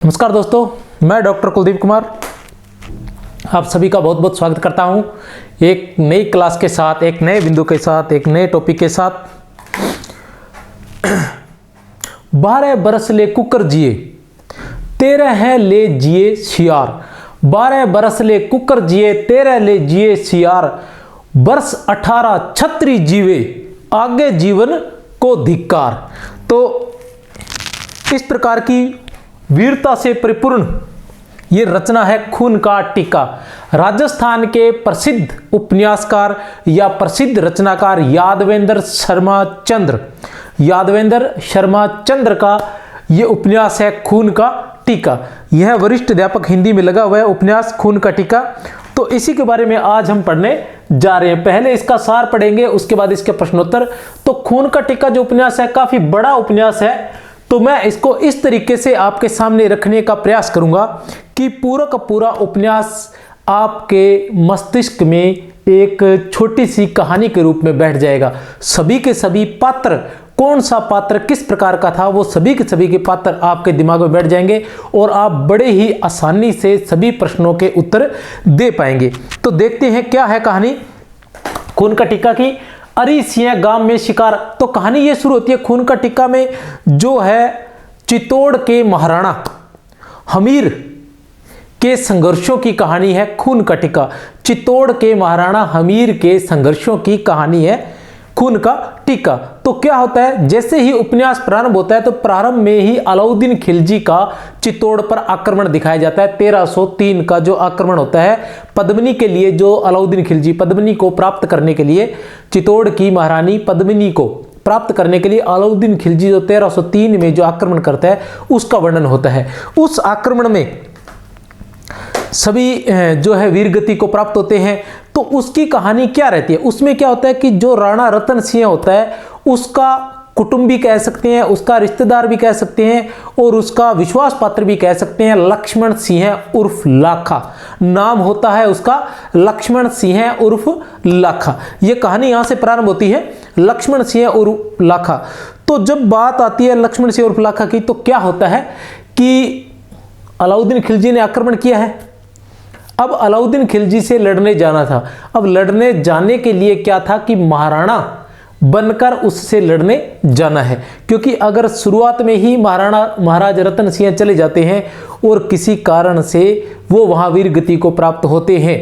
नमस्कार दोस्तों, मैं डॉक्टर कुलदीप कुमार आप सभी का बहुत बहुत स्वागत करता हूं एक नई क्लास के साथ, एक नए बिंदु के साथ, एक नए टॉपिक के साथ। 12 बरस ले कुकर जिए 13 ले जिए सियार। 12 बरस ले कुकर जिए 13 ले जिए सियार। वर्ष 18 छत्री जीवे आगे जीवन को धिक्कार। तो इस प्रकार की वीरता से परिपूर्ण ये रचना है खून का टीका। राजस्थान के प्रसिद्ध उपन्यासकार या प्रसिद्ध रचनाकार यादवेंद्र शर्मा चंद्र का ये उपन्यास है खून का टीका। यह वरिष्ठ अध्यापक हिंदी में लगा हुआ है उपन्यास खून का टीका। तो इसी के बारे में आज हम पढ़ने जा रहे हैं। पहले इसका सार पढ़ेंगे, उसके बाद इसके प्रश्नोत्तर। तो खून का टीका जो उपन्यास है काफी बड़ा उपन्यास है, तो मैं इसको इस तरीके से आपके सामने रखने का प्रयास करूंगा कि पूरा का पूरा उपन्यास आपके मस्तिष्क में एक छोटी सी कहानी के रूप में बैठ जाएगा। सभी के सभी पात्र, कौन सा पात्र किस प्रकार का था, वो सभी के पात्र आपके दिमाग में बैठ जाएंगे और आप बड़े ही आसानी से सभी प्रश्नों के उत्तर दे पाएंगे। तो देखते हैं क्या है कहानी खून का टीका की। अरिसिया गांव में शिकार। तो कहानी ये शुरू होती है खून का टीका में, जो है चित्तौड़ के महाराणा हमीर के संघर्षों की कहानी है खून का टीका। चित्तौड़ के महाराणा हमीर के संघर्षों की कहानी है खून का टीका। तो क्या होता है, जैसे ही उपन्यास प्रारंभ होता है तो प्रारंभ में ही अलाउद्दीन खिलजी का चित्तौड़ पर आक्रमण दिखाया जाता है। 1303 का जो आक्रमण होता है पद्मिनी के लिए, जो अलाउद्दीन खिलजी पद्मिनी को प्राप्त करने के लिए, चित्तौड़ की महारानी पद्मिनी को प्राप्त करने के लिए अलाउद्दीन खिलजी जो 1303 में जो आक्रमण करता है उसका वर्णन होता है। उस आक्रमण में सभी जो है वीरगति को प्राप्त होते हैं। तो उसकी कहानी क्या रहती है, उसमें क्या होता है कि जो राणा रतन सिंह होता है उसका कुटुंबी कह सकते हैं, उसका रिश्तेदार भी कह सकते हैं और उसका विश्वास पात्र भी कह सकते हैं, लक्ष्मण सिंह उर्फ लाखा नाम होता है उसका, लक्ष्मण सिंह उर्फ लाखा। यह कहानी यहां से प्रारंभ होती है, लक्ष्मण सिंह उर्फ लाखा। तो जब बात आती है लक्ष्मण सिंह उर्फ लाखा की, तो क्या होता है कि अलाउद्दीन खिलजी ने आक्रमण किया है। अब अलाउद्दीन खिलजी से लड़ने जाना था। अब लड़ने जाने के लिए क्या था कि महाराणा बनकर उससे लड़ने जाना है, क्योंकि अगर शुरुआत में ही महाराज रतन सिंह चले जाते हैं और किसी कारण से वो वहां वीरगति को प्राप्त होते हैं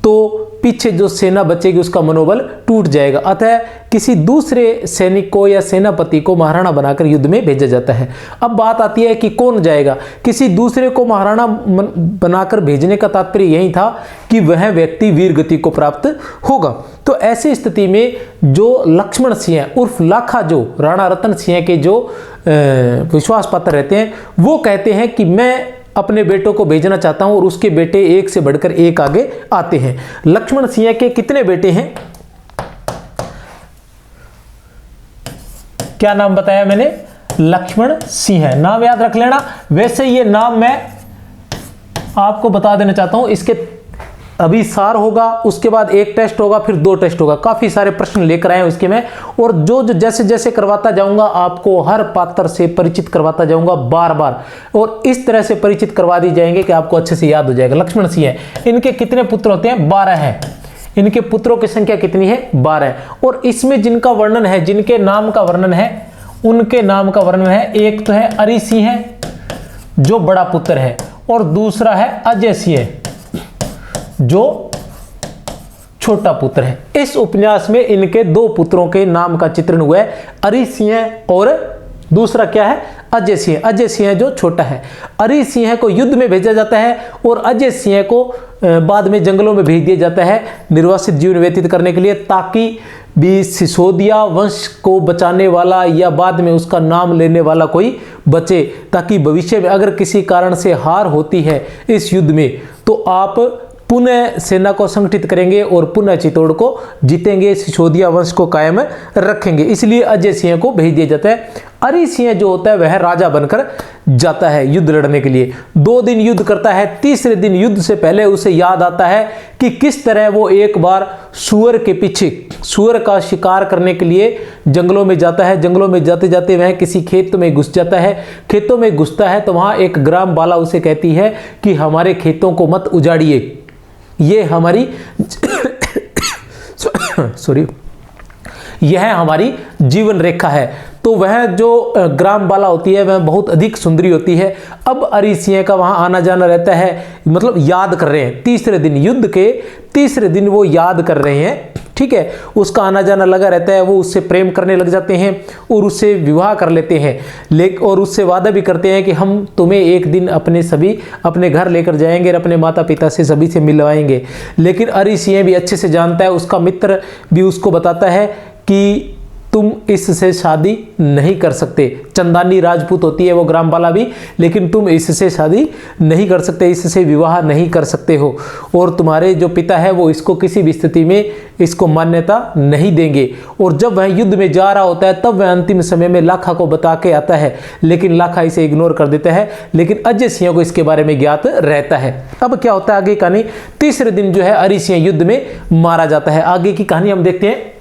तो पीछे जो सेना बचेगी उसका मनोबल टूट जाएगा। अतः किसी दूसरे सैनिक को या सेनापति को महाराणा बनाकर युद्ध में भेजा जाता है। अब बात आती है कि कौन जाएगा। किसी दूसरे को महाराणा बनाकर भेजने का तात्पर्य यही था कि वह व्यक्ति वीरगति को प्राप्त होगा। तो ऐसी स्थिति में जो लक्ष्मण सिंह उर्फ लाखा, जो राणा रतन सिंह के जो विश्वास पात्र रहते हैं, वो कहते हैं कि मैं अपने बेटों को भेजना चाहता हूं और उसके बेटे एक से बढ़कर एक आगे आते हैं। लक्ष्मण सिंह के कितने बेटे हैं, क्या नाम बताया मैंने, लक्ष्मण सिंह, नाम याद रख लेना। वैसे ये नाम मैं आपको बता देना चाहता हूं, इसके अभी सार होगा, उसके बाद एक टेस्ट होगा, फिर 2 टेस्ट होगा। काफी सारे प्रश्न लेकर आए उसके में, और जो जैसे जैसे करवाता जाऊंगा आपको हर पात्र से परिचित करवाता जाऊंगा बार बार, और इस तरह से परिचित करवा दी जाएंगे कि आपको अच्छे से याद हो जाएगा। लक्ष्मण सिंह, इनके कितने पुत्र होते हैं, 12 हैं। इनके पुत्रों की संख्या कितनी है, 12। और इसमें जिनका वर्णन है, जिनके नाम का वर्णन है, उनके नाम का वर्णन है, एक तो है अरि सिंह जो बड़ा पुत्र है, और दूसरा है अजय सिंह जो छोटा पुत्र है। इस उपन्यास में इनके 2 पुत्रों के नाम का चित्रण हुआ है, अरि सिंह और दूसरा क्या है, अजय सिंह। अजय सिंह जो छोटा है। अरि सिंह को युद्ध में भेजा जाता है और अजय सिंह को बाद में जंगलों में भेज दिया जाता है निर्वासित जीवन व्यतीत करने के लिए, ताकि भी सिसोदिया वंश को बचाने वाला या बाद में उसका नाम लेने वाला कोई बचे, ताकि भविष्य में अगर किसी कारण से हार होती है इस युद्ध में तो आप पुनः सेना को संगठित करेंगे और पुनः चित्तौड़ को जीतेंगे, सिसोदिया वंश को कायम रखेंगे। इसलिए अजय सिंह को भेज दिया जाता है। अरि सिंह जो होता है वह राजा बनकर जाता है युद्ध लड़ने के लिए। 2 दिन युद्ध करता है। तीसरे दिन युद्ध से पहले उसे याद आता है कि किस तरह वो एक बार सूअर के पीछे, सूअर का शिकार करने के लिए जंगलों में जाता है। जंगलों में जाते जाते वह किसी खेत में घुस जाता है। खेतों में घुसता है तो वहां एक ग्राम बाला उसे कहती है कि हमारे खेतों को मत उजाड़िए, ये हमारी सॉरी, यह हमारी जीवन रेखा है। तो वह जो ग्राम बाला होती है वह बहुत अधिक सुंदरी होती है। अब अरि सिंह का वहां आना जाना रहता है, मतलब याद कर रहे हैं। तीसरे दिन, युद्ध के तीसरे दिन वो याद कर रहे हैं, ठीक है, उसका आना जाना लगा रहता है। वो उससे प्रेम करने लग जाते हैं और उससे विवाह कर लेते हैं, और उससे वादा भी करते हैं कि हम तुम्हें एक दिन अपने घर लेकर जाएंगे और अपने माता पिता से सभी से मिलवाएंगे। लेकिन अरि सिंह भी अच्छे से जानता है, उसका मित्र भी उसको बताता है कि तुम इससे शादी नहीं कर सकते। चंदानी राजपूत होती है वो ग्रामबाला भी, लेकिन तुम इससे शादी नहीं कर सकते, इससे विवाह नहीं कर सकते हो, और तुम्हारे जो पिता है वो इसको किसी भी स्थिति में इसको मान्यता नहीं देंगे। और जब वह युद्ध में जा रहा होता है तब वह अंतिम समय में लाखा को बता के आता है, लेकिन लाखा इसे इग्नोर कर देता है। लेकिन अजय सिंह को इसके बारे में ज्ञात रहता है। अब क्या होता है आगे कहानी, तीसरे दिन जो है अरि सिंह युद्ध में मारा जाता है। आगे की कहानी हम देखते हैं।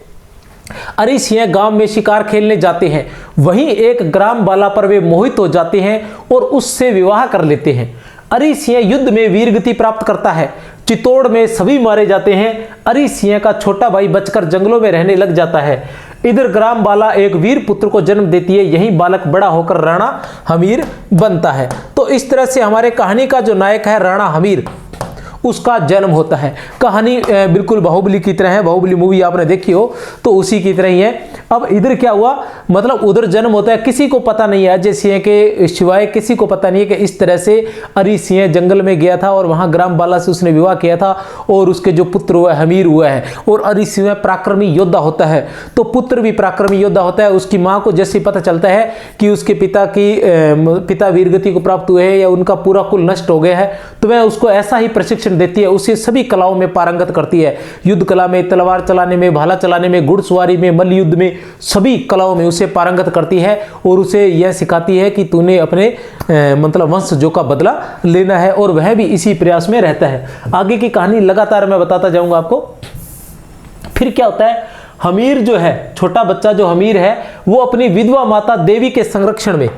अरि सिंह गांव में शिकार खेलने जाते हैं, वहीं एक ग्राम बाला पर वे मोहित हो जाते हैं और उससे विवाह कर लेते हैं। अरि सिंह युद्ध में वीरगति प्राप्त करता है। चित्तौड़ में सभी मारे जाते हैं। अरि सिंह का छोटा भाई बचकर जंगलों में रहने लग जाता है। इधर ग्राम बाला एक वीर पुत्र को जन्म देती है। यही बालक बड़ा होकर राणा हमीर बनता है। तो इस तरह से हमारे कहानी का जो नायक है राणा हमीर, उसका जन्म होता है। कहानी बिल्कुल बाहुबली की तरह है। बाहुबली मूवी आपने देखी हो तो उसी की तरह ही है। अब इधर क्या हुआ, मतलब उधर जन्म होता है, किसी को पता नहीं है, अजय सिंह के सिवाय किसी को पता नहीं है कि इस तरह से अरि सिंह जंगल में गया था और वहां ग्राम बाला से उसने विवाह किया था और उसके जो पुत्र हुआ है हमीर हुआ है। और अरि सिंह पराक्रमी योद्धा होता है, तो पुत्र भी पराक्रमी योद्धा होता है। उसकी माँ को जैसे पता चलता है कि उसके पिता वीरगति को प्राप्त हुए हैं या उनका पूरा कुल नष्ट हो गया है, तो वह उसको ऐसा ही प्रशिक्षण देती है, उसे सभी कलाओं में पारंगत करती है। युद्ध कला में, तलवार चलाने में, भाला चलाने में, घुड़सवारी में, मल्ल युद्ध में, सभी कलाओं में उसे पारंगत करती है और उसे यह सिखाती है कि तूने अपने मतलब वंशजों का बदला लेना है, और वह भी इसी प्रयास में रहता है। आगे की कहानी लगातार मैं बताता जाऊंगा आपको। फिर क्या होता है, हमीर जो है, छोटा बच्चा जो हमीर है, वो अपनी विधवा माता देवी के संरक्षण में,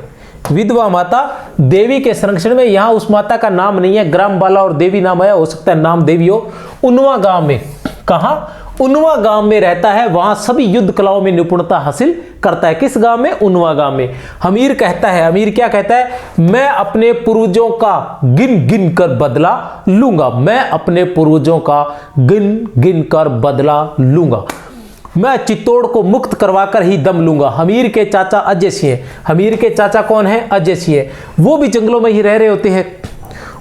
विधवा माता देवी के संरक्षण में, यहां उस माता का नाम नहीं है, ग्राम बाला और देवी नाम है, हो सकता है नाम देवी हो, उनवा गांव में, कहां, उनवा गांव में रहता है। वहां सभी युद्ध कलाओं में निपुणता हासिल करता है। किस गांव में, उनवा गांव में। हमीर कहता है, हमीर क्या कहता है, मैं अपने पूर्वजों का गिन गिन कर बदला लूंगा, मैं अपने पूर्वजों का गिन गिन कर बदला लूंगा, मैं चित्तौड़ को मुक्त करवाकर ही दम लूंगा। हमीर के चाचा अजय सिंह, हमीर के चाचा कौन है, अजय सिंह, वो भी जंगलों में ही रह रहे होते हैं।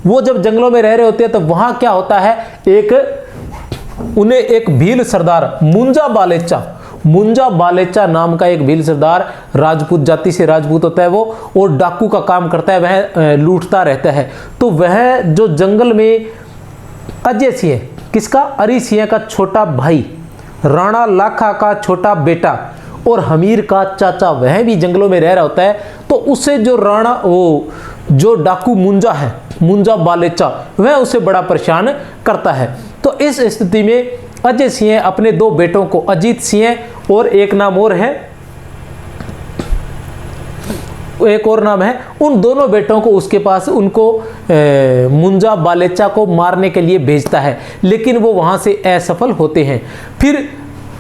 वो जब जंगलों में रह रहे होते हैं तो वहां क्या होता है, उन्हें एक भील सरदार मुंजा बालेचा नाम का एक भील सरदार, राजपूत जाति से राजपूत होता है वो, और डाकू का काम करता है, वह लूटता रहता है। तो वह जो जंगल में अजय सिंह, किसका, अरि सिंह का छोटा भाई, राणा लाखा का छोटा बेटा और हमीर का चाचा, वह भी जंगलों में रह रहा होता है। तो उसे जो राणा, वो जो डाकू मुंजा है, मुंजा बालेचा, वह उसे बड़ा परेशान करता है। तो इस स्थिति में अजय सिंह अपने 2 बेटों को, अजीत सिंह और एक नाम और है, एक और नाम है, उन दोनों बेटों को उसके पास, उनको मुंजा बालेचा को मारने के लिए भेजता है, लेकिन वो वहां से असफल होते हैं। फिर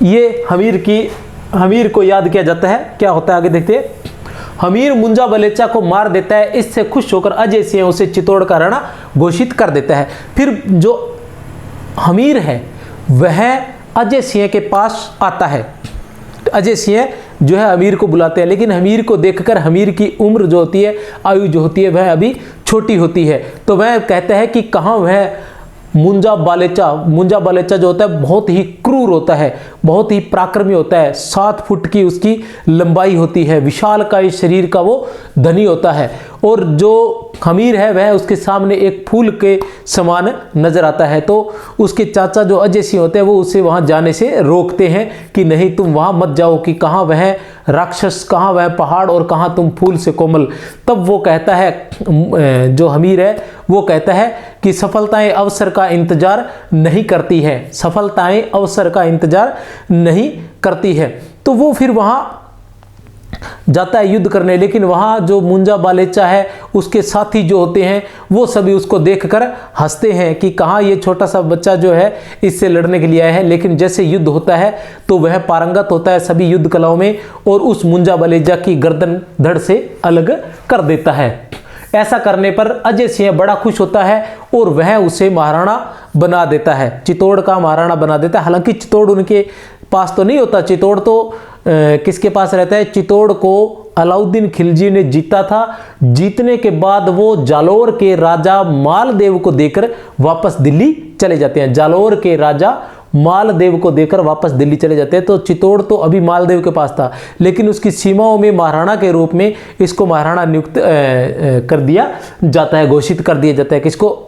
ये हमीर को याद किया जाता है। क्या होता है आगे देखते हैं। हमीर मुंजा बालेचा को मार देता है। इससे खुश होकर अजय सिंह उसे चित्तौड़ का राणा घोषित कर देता है। फिर जो हमीर है वह अजय सिंह के पास आता है। अजय सिंह जो है हमीर को बुलाते हैं, लेकिन हमीर को देखकर हमीर की उम्र जो होती है, आयु जो होती है, वह अभी छोटी होती है। तो वह कहता है कि कहाँ वह मुंजा बालेचा जो होता है बहुत ही क्रूर होता है, बहुत ही पराक्रमी होता है, 7 फुट की उसकी लंबाई होती है, विशाल का इस शरीर का वो धनी होता है, और जो हमीर है वह उसके सामने एक फूल के समान नजर आता है। तो उसके चाचा जो अजय सिंह होते हैं वो उसे वहां जाने से रोकते हैं कि नहीं तुम वहां मत जाओ, कि कहाँ वह राक्षस, कहाँ वह पहाड़ और कहाँ तुम फूल से कोमल। तब वो कहता है, जो हमीर है वो कहता है कि सफलताएं अवसर का इंतजार नहीं करती है, सफलताएं अवसर का इंतजार नहीं करती है। तो वो फिर वहां जाता है युद्ध करने, लेकिन वहां जो मुंजा बालेचा है उसके साथी जो होते हैं वो सभी उसको देखकर हंसते हैं कि कहाँ ये छोटा सा बच्चा जो है इससे लड़ने के लिए आया है। लेकिन जैसे युद्ध होता है तो वह पारंगत होता है सभी युद्ध कलाओं में और उस मुंजा बालेजा की गर्दन धड़ से अलग कर देता है। ऐसा करने पर अजय सिंह बड़ा खुश होता है और वह उसे महाराणा बना देता है, चित्तौड़ का महाराणा बना देता है। हालांकि चित्तौड़ उनके पास तो नहीं होता, चित्तौड़ तो किसके पास रहता है? चित्तौड़ को अलाउद्दीन खिलजी ने जीता था। जीतने के बाद वो जालौर के राजा मालदेव को देकर वापस दिल्ली चले जाते हैं। जालौर के राजा मालदेव को देकर वापस दिल्ली चले जाते हैं। तो चित्तौड़ तो अभी मालदेव के पास था, लेकिन उसकी सीमाओं में महाराणा के रूप में इसको महाराणा नियुक्त कर दिया जाता है, घोषित कर दिया जाता है। किसको?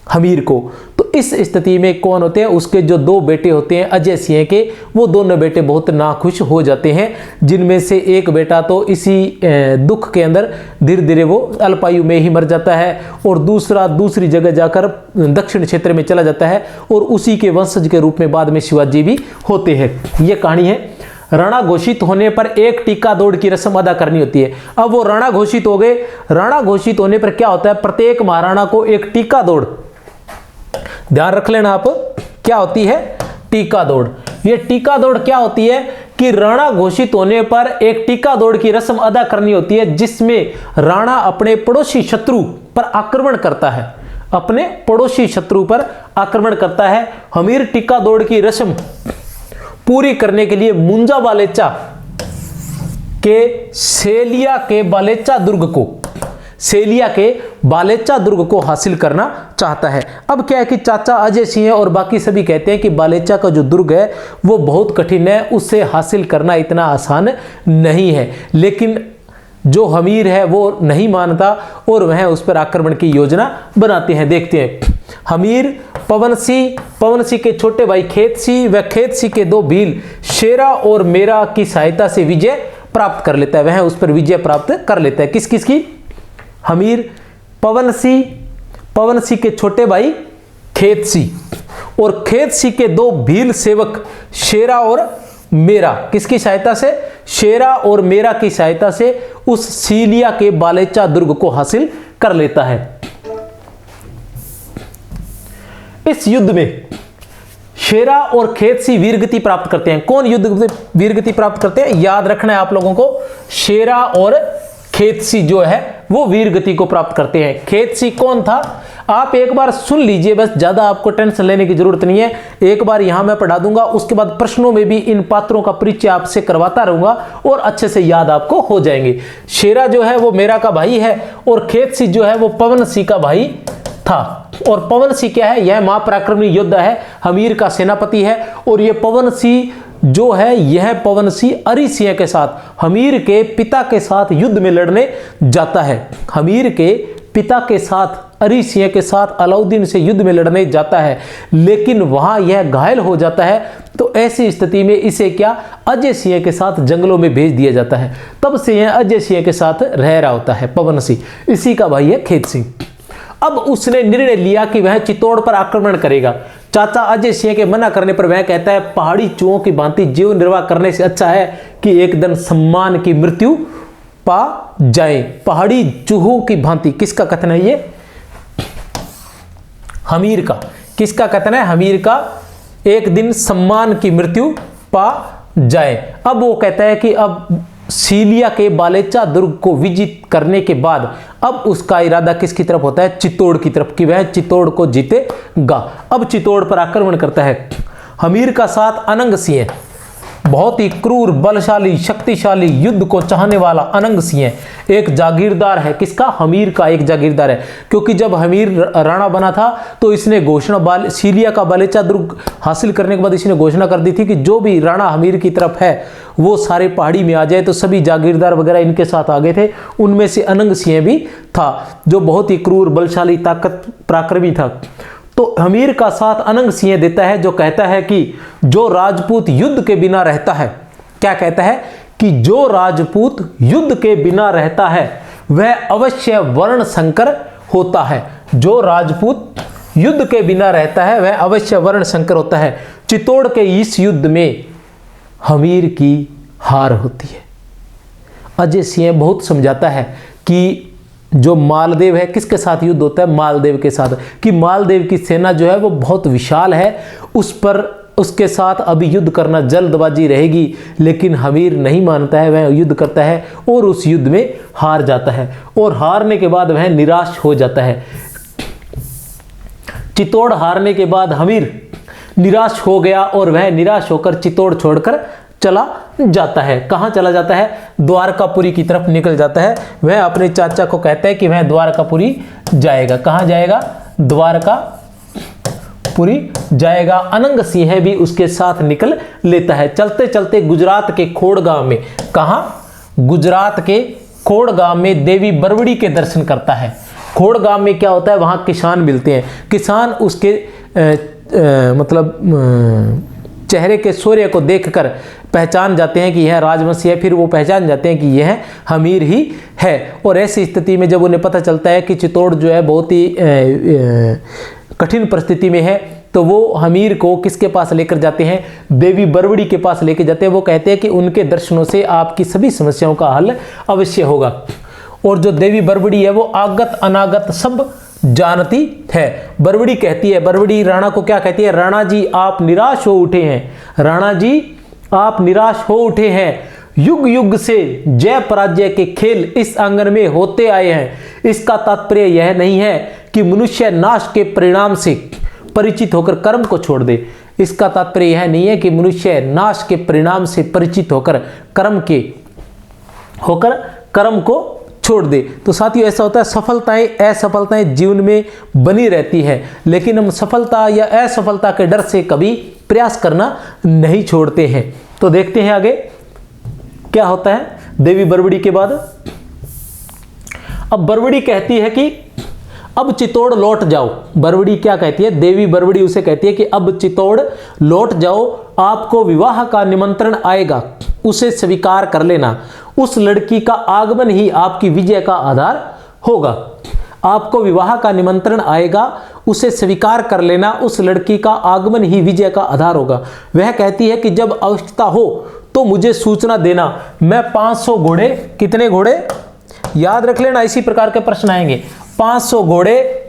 हमीर को। तो इस स्थिति में कौन होते हैं? उसके जो दो बेटे होते हैं अजय सिंह के, वो दोनों बेटे बहुत नाखुश हो जाते हैं, जिनमें से एक बेटा तो इसी दुख के अंदर धीरे धीरे वो अल्पायु में ही मर जाता है और दूसरा दूसरी जगह जाकर दक्षिण क्षेत्र में चला जाता है और उसी के वंशज के रूप में बाद में शिवाजी भी होते हैं। ये कहानी है। राणा घोषित होने पर एक टीका दौड़ की रस्म अदा करनी होती है। अब वो राणा घोषित हो गए। राणा घोषित होने पर क्या होता है? प्रत्येक महाराणा को एक टीका दौड़, ध्यान रख लेना आप, क्या होती है? टीका दौड़। ये टीका दौड़ क्या होती है कि राणा घोषित होने पर एक टीका दौड़ की रस्म अदा करनी होती है, जिसमें राणा अपने पड़ोसी शत्रु पर आक्रमण करता है, अपने पड़ोसी शत्रु पर आक्रमण करता है। हमीर टीका दौड़ की रस्म पूरी करने के लिए मुंजा बालेचा के सेलिया के बालेचा दुर्ग को, सेलिया के बालेचा दुर्ग को हासिल करना चाहता है। अब क्या है कि चाचा अजय सिंह और बाकी सभी कहते हैं कि बालेचा का जो दुर्ग है वो बहुत कठिन है, उससे हासिल करना इतना आसान नहीं है। लेकिन जो हमीर है वो नहीं मानता और वह उस पर आक्रमण की योजना बनाते हैं। देखते हैं। हमीर पवन सिंह के छोटे भाई खेत सिंह व खेत सिंह के दो भील शेरा और मेरा की सहायता से विजय प्राप्त कर लेता है। वह उस पर विजय प्राप्त कर लेता है। किस किस की? हमीर पवन सिंह के छोटे भाई खेत सिंह और खेत सिंह के दो भील सेवक शेरा और मेरा, किसकी सहायता से? शेरा और मेरा की सहायता से उस सीलिया के बालेचा दुर्ग को हासिल कर लेता है। इस युद्ध में शेरा और खेत सिंह वीरगति प्राप्त करते हैं। कौन युद्ध में वीरगति प्राप्त करते हैं? याद रखना है आप लोगों को, शेरा और खेत सिंह जो है वो वीरगति को प्राप्त करते हैं। खेत सिंह कौन था? आप एक बार सुन लीजिए, बस ज्यादा आपको टेंशन लेने की जरूरत नहीं है। एक बार यहां मैं पढ़ा दूंगा, उसके बाद प्रश्नों में भी इन पात्रों का परिचय आपसे करवाता रहूंगा और अच्छे से याद आपको हो जाएंगे। शेरा जो है वो मेरा का भाई है और खेत सिंह जो है वो पवन सिंह का भाई था। और पवन सिंह क्या है? यह महापराक्रमी योद्धा है, हमीर का सेनापति है। और यह पवन सिंह जो है, यह पवन सिंह अरि सिंह के साथ, हमीर के पिता के साथ युद्ध में लड़ने जाता है। हमीर के पिता के साथ, अरि सिंह के साथ अलाउद्दीन से युद्ध में लड़ने जाता है, लेकिन वहां यह घायल हो जाता है। तो ऐसी स्थिति में इसे क्या, अजय सिंह के साथ जंगलों में भेज दिया जाता है। तब से यह अजय सिंह के साथ रह रहा होता है पवन सिंह, इसी का भाई है खेत सिंह। अब उसने निर्णय लिया कि वह चित्तौड़ पर आक्रमण करेगा। चाचा अजय सिंह के मना करने पर वह कहता है, पहाड़ी चूहों की भांति जीवन निर्वाह करने से अच्छा है कि एक दिन सम्मान की मृत्यु पा जाए। पहाड़ी चूहों की भांति, किसका कथन है ये? हमीर का। किसका कथन है? हमीर का। एक दिन सम्मान की मृत्यु पा जाए। अब वो कहता है कि अब सीलिया के बालेचा दुर्ग को विजित करने के बाद अब उसका इरादा किसकी तरफ होता है? चित्तौड़ की तरफ, कि वह चित्तौड़ को जीतेगा। अब चित्तौड़ पर आक्रमण करता है। हमीर का साथ अनंग सिंह, बहुत ही क्रूर, बलशाली, शक्तिशाली, युद्ध को चाहने वाला अनंग सिंह एक जागीरदार है। किसका? हमीर का एक जागीरदार है। क्योंकि जब हमीर राणा बना था तो इसने घोषणा, सीलिया का बालेचा दुर्ग हासिल करने के बाद इसने घोषणा कर दी थी कि जो भी राणा हमीर की तरफ है वो सारे पहाड़ी में आ जाए, तो सभी जागीरदार वगैरह इनके साथ आ गए थे। उनमें से अनंग सिंह भी था, जो बहुत ही क्रूर, बलशाली, ताकत पराक्रमी था। तो हमीर का साथ अनंग सिंह देता है, जो कहता है कि जो राजपूत युद्ध के बिना रहता है, क्या कहता है कि जो राजपूत युद्ध के बिना रहता है वह अवश्य वर्ण संकर होता है। जो राजपूत युद्ध के बिना रहता है वह अवश्य वर्ण संकर होता है। चित्तौड़ के इस युद्ध में हमीर की हार होती है। अजय सिंह बहुत समझाता है कि जो मालदेव है, किसके साथ युद्ध होता है? मालदेव के साथ, कि मालदेव की सेना जो है वो बहुत विशाल है, उस पर उसके साथ अभी युद्ध करना जल्दबाजी रहेगी। लेकिन हमीर नहीं मानता है, वह युद्ध करता है और उस युद्ध में हार जाता है, और हारने के बाद वह निराश हो जाता है। चित्तौड़ हारने के बाद हमीर निराश हो गया और वह निराश होकर चित्तौड़ छोड़कर चला जाता है। कहाँ चला जाता है? द्वारकापुरी की तरफ निकल जाता है। वह अपने चाचा को कहता है कि वह द्वारकापुरी जाएगा। कहाँ जाएगा? द्वारकापुरी जाएगा। अनंग सिंह भी उसके साथ निकल लेता है। चलते चलते गुजरात के खोड़ गांव में, कहाँ? गुजरात के खोड़ गांव में देवी बरवड़ी के दर्शन करता है। खोड़ गांव में क्या होता है? वहाँ किसान मिलते हैं। किसान उसके चेहरे के सूर्य को देखकर पहचान जाते हैं कि यह राजवंशी है। फिर वो पहचान जाते हैं कि यह हमीर ही है। और ऐसी स्थिति में जब उन्हें पता चलता है कि चित्तौड़ जो है बहुत ही कठिन परिस्थिति में है, तो वो हमीर को किसके पास लेकर जाते हैं? देवी बरवड़ी के पास लेकर जाते हैं। वो कहते हैं कि उनके दर्शनों से आपकी सभी समस्याओं का हल अवश्य होगा। और जो देवी बरवड़ी है वो आगत अनागत सब जानती है। बरवड़ी कहती है, बरवड़ी राणा को क्या कहती है? राणा जी आप निराश हो उठे हैं। राणा जी आप निराश हो उठे हैं। युग युग से जय पराजय के खेल इस आंगन में होते आए हैं। इसका तात्पर्य यह नहीं है कि मनुष्य नाश के परिणाम से परिचित होकर कर्म को छोड़ दे। इसका तात्पर्य यह नहीं है कि मनुष्य नाश के परिणाम से परिचित होकर कर्म को छोड़ दे। तो साथियों ऐसा होता है, सफलताएं असफलताएं जीवन में बनी रहती है, लेकिन हम सफलता या असफलता के डर से कभी प्रयास करना नहीं छोड़ते हैं। तो देखते हैं आगे क्या होता है देवी बरवड़ी के बाद। अब बरवड़ी कहती है कि अब चित्तौड़ लौट जाओ। बरवड़ी क्या कहती है? देवी बरवड़ी उसे कहती है कि अब चित्तौड़ लौट जाओ, आपको विवाह का निमंत्रण आएगा, उसे स्वीकार कर लेना। उस लड़की का आगमन ही आपकी विजय का आधार होगा। आपको विवाह का निमंत्रण आएगा, उसे स्वीकार कर लेना। उस लड़की का आगमन ही विजय का आधार होगा। वह कहती है कि जब आवश्यकता हो तो मुझे सूचना देना। मैं 500 घोड़े, कितने घोड़े याद रख लेना, इसी प्रकार के प्रश्न आएंगे। 500 घोड़े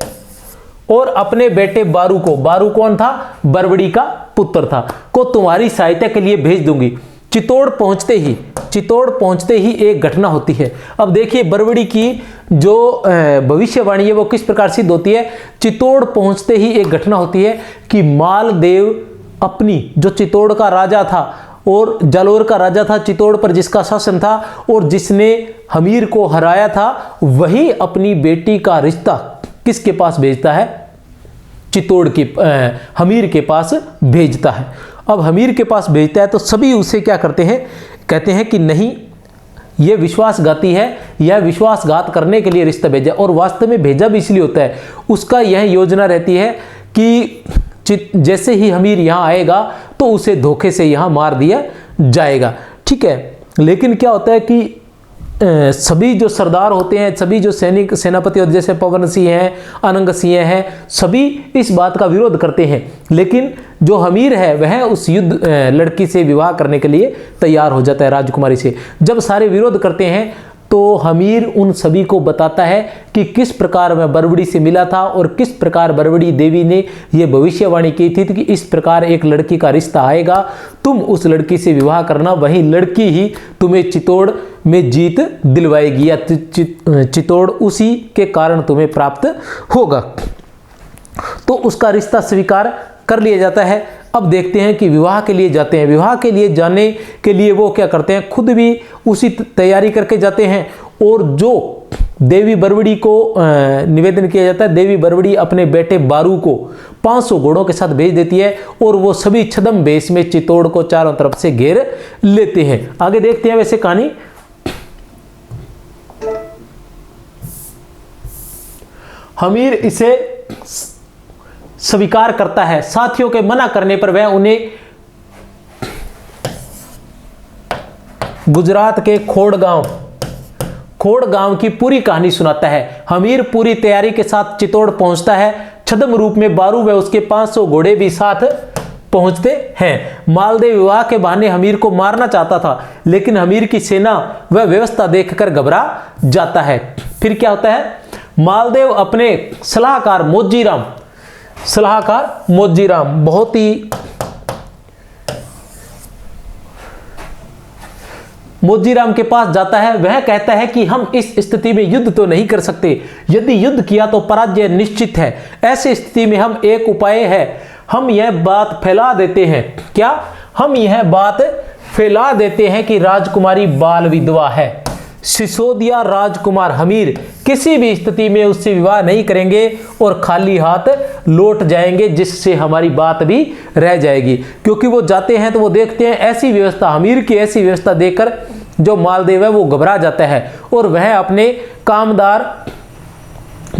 और अपने बेटे बारू को, बारू कौन था? बरवड़ी का पुत्र था, को तुम्हारी सहायता के लिए भेज दूंगी। चित्तौड़ पहुंचते ही एक घटना होती है। अब देखिए बरवड़ी की जो भविष्यवाणी है वो किस प्रकार सिद्ध होती है। चित्तौड़ पहुंचते ही एक घटना होती है कि मालदेव अपनी, जो चित्तौड़ का राजा था और जालोर का राजा था, चित्तौड़ पर जिसका शासन था और जिसने हमीर को हराया था, वही अपनी बेटी का रिश्ता किसके पास भेजता है? चित्तौड़ के हमीर के पास भेजता है। अब हमीर के पास भेजता है तो सभी उसे क्या करते हैं? कहते हैं कि नहीं, यह विश्वासघाती है, यह विश्वासघात करने के लिए रिश्ता भेजा। और वास्तव में भेजा भी इसलिए होता है, उसका यह योजना रहती है कि जैसे ही हमीर यहाँ आएगा तो उसे धोखे से यहाँ मार दिया जाएगा। ठीक है, लेकिन क्या होता है कि सभी जो सरदार होते हैं, सभी जो सेनापति होते हैं, जैसे पवन सिंह हैं, अनंग सिंह हैं, सभी इस बात का विरोध करते हैं। लेकिन जो हमीर है वह उस युद्ध लड़की से विवाह करने के लिए तैयार हो जाता है, राजकुमारी से। जब सारे विरोध करते हैं तो हमीर उन सभी को बताता है कि किस प्रकार मैं बरवड़ी से मिला था और किस प्रकार बरवड़ी देवी ने यह भविष्यवाणी की थी कि इस प्रकार एक लड़की का रिश्ता आएगा, तुम उस लड़की से विवाह करना, वही लड़की ही तुम्हें चित्तौड़ में जीत दिलवाएगी या चित्तौड़ उसी के कारण तुम्हें प्राप्त होगा। तो उसका रिश्ता स्वीकार कर लिया जाता है। अब देखते हैं कि विवाह के लिए जाते हैं। विवाह के लिए जाने के लिए वो क्या करते हैं? खुद भी उसी तैयारी करके जाते हैं। और जो देवी बरवड़ी को निवेदन किया जाता है, देवी बरवड़ी अपने बेटे बारू को 500 घोड़ों के साथ भेज देती है और वो सभी छद्म वेश में चित्तौड़ को चारों तरफ से घेर लेते हैं। आगे देखते हैं वैसे कहानी। हमीर इसे स्वीकार करता है। साथियों के मना करने पर वह उन्हें गुजरात के खोड़ गांव की पूरी कहानी सुनाता है। हमीर पूरी तैयारी के साथ चित्तौड़ पहुंचता है। छद्म रूप में बारू व उसके 500 घोड़े भी साथ पहुंचते हैं। मालदेव विवाह के बहाने हमीर को मारना चाहता था, लेकिन हमीर की सेना वह व्यवस्था देखकर घबरा जाता है। फिर क्या होता है, मालदेव अपने सलाहकार मोजीराम बहुत ही मोजीराम के पास जाता है। वह कहता है कि हम इस स्थिति में युद्ध तो नहीं कर सकते, यदि युद्ध किया तो पराजय निश्चित है। ऐसी स्थिति में हम एक उपाय है, हम यह बात फैला देते हैं। क्या? हम यह बात फैला देते हैं कि राजकुमारी बाल विधवा है। सिसोदिया राजकुमार हमीर किसी भी स्थिति में उससे विवाह नहीं करेंगे और खाली हाथ लौट जाएंगे, जिससे हमारी बात भी रह जाएगी। क्योंकि वो जाते हैं तो वो देखते हैं ऐसी व्यवस्था, हमीर की ऐसी व्यवस्था देखकर जो मालदेव है वो घबरा जाता है और वह अपने कामदार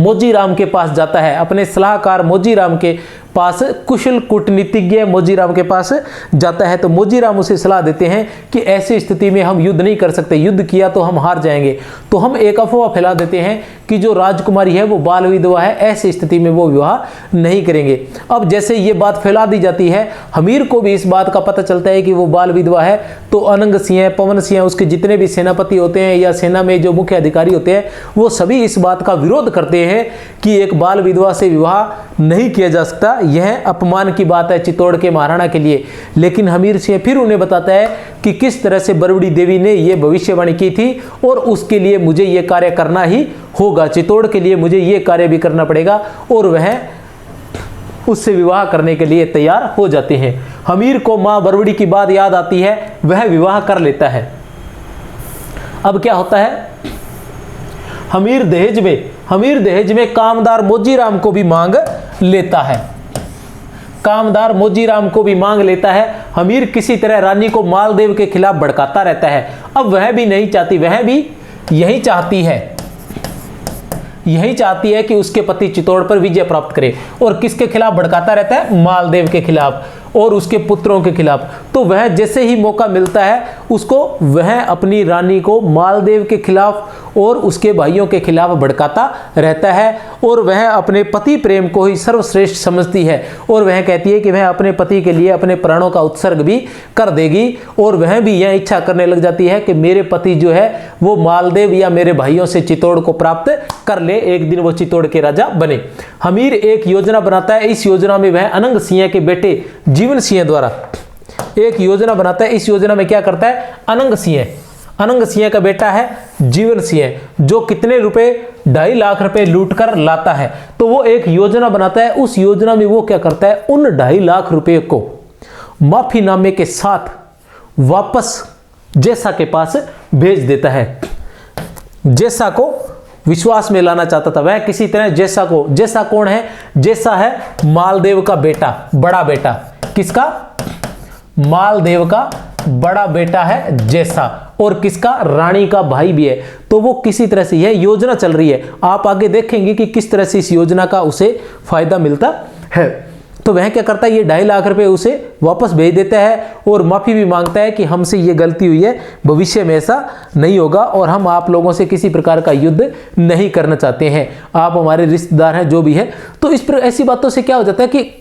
मोजीराम के पास जाता है, अपने सलाहकार मोजीराम के पास, कुशल कूटनीतिज्ञ मोजीराम के पास जाता है। तो मोजीराम उसे सलाह देते हैं कि ऐसी स्थिति में हम युद्ध नहीं कर सकते, युद्ध किया तो हम हार जाएंगे। तो हम एक अफवाह फैला देते हैं कि जो राजकुमारी है वो बाल विधवा है, ऐसी स्थिति में वो विवाह नहीं करेंगे। अब जैसे ये बात फैला दी जाती है, हमीर को भी इस बात का पता चलता है कि वो बाल विधवा है। तो अनंग सिंह, पवन सिंह, उसके जितने भी सेनापति होते हैं या सेना में जो मुख्य अधिकारी होते हैं, वो सभी इस बात का विरोध करते हैं कि एक बाल विधवा से विवाह नहीं किया जा सकता, यह अपमान की बात है चित्तौड़ के महाराणा के लिए। लेकिन हमीर सिंह फिर उन्हें बताता है कि किस तरह से बरबड़ी देवी ने यह भविष्यवाणी की थी और उसके लिए मुझे यह कार्य करना ही होगा, चित्तौड़ के लिए मुझे यह कार्य भी करना पड़ेगा। और वह उससे विवाह करने के लिए तैयार हो जाते हैं। हमीर को मां बरबड़ी की बात याद आती है, वह विवाह कर लेता है। अब क्या होता है, हमीर दहेज में कामदार मोजीराम को भी मांग लेता है। हमीर किसी तरह रानी को मालदेव के खिलाफ भड़काता रहता है। अब वह भी नहीं चाहती, वह भी यही चाहती है कि उसके पति चित्तौड़ पर विजय प्राप्त करे। और किसके खिलाफ भड़काता रहता है? मालदेव के खिलाफ और उसके पुत्रों के खिलाफ। तो वह जैसे ही मौका मिलता है उसको, वह अपनी रानी को मालदेव के खिलाफ और उसके भाइयों के खिलाफ भड़काता रहता है। और वह अपने पति प्रेम को ही सर्वश्रेष्ठ समझती है और वह कहती है कि वह अपने पति के लिए अपने प्राणों का उत्सर्ग भी कर देगी। और वह भी यह इच्छा करने लग जाती है कि मेरे पति जो है वो मालदेव या मेरे भाइयों से चित्तौड़ को प्राप्त कर ले, एक दिन वो चित्तौड़ के राजा बने। हमीर एक योजना बनाता है। इस योजना में वह अनंग सिंह के बेटे जीवन सिंह द्वारा एक योजना बनाता है। इस योजना में क्या करता है, अनंग सिंह का बेटा है जीवन सिंह, जो कितने रुपए, 2.5 लाख रुपए लूट कर लाता है। तो वो एक योजना बनाता है। उस योजना में वो क्या करता है, उन 2.5 लाख रुपए को माफीनामे के साथ वापस जैसा के पास भेज देता है। जैसा को विश्वास में लाना चाहता था वह किसी तरह जैसा कौन है, जैसा है मालदेव का बेटा, बड़ा बेटा। किसका? मालदेव का बड़ा बेटा है जैसा, और किसका? रानी का भाई भी है। तो वो किसी तरह से यह योजना चल रही है। आप आगे देखेंगे कि किस तरह से इस योजना का उसे फायदा मिलता है। तो वह क्या करता है, ये 2.5 लाख रुपए उसे वापस भेज देता है और माफी भी मांगता है कि हमसे ये गलती हुई है, भविष्य में ऐसा नहीं होगा और हम आप लोगों से किसी प्रकार का युद्ध नहीं करना चाहते हैं, आप हमारे रिश्तेदार हैं जो भी है। तो इस पर ऐसी बातों से क्या हो जाता है कि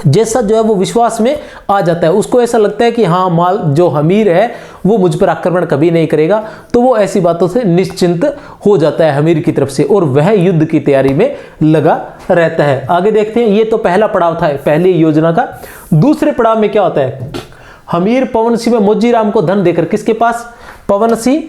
जैसा जो है वो विश्वास में आ जाता है। उसको ऐसा लगता है कि हाँ, जो हमीर है वो मुझ पर आक्रमण कभी नहीं करेगा। तो वो ऐसी बातों से निश्चिंत हो जाता है हमीर की तरफ से और वह युद्ध की तैयारी में लगा रहता है। आगे देखते हैं। ये तो पहला पड़ाव था पहली योजना का। दूसरे पड़ाव में क्या होता है, हमीर पवन सिंह में मोजीराम को धन देकर, किसके पास? पवन सिंह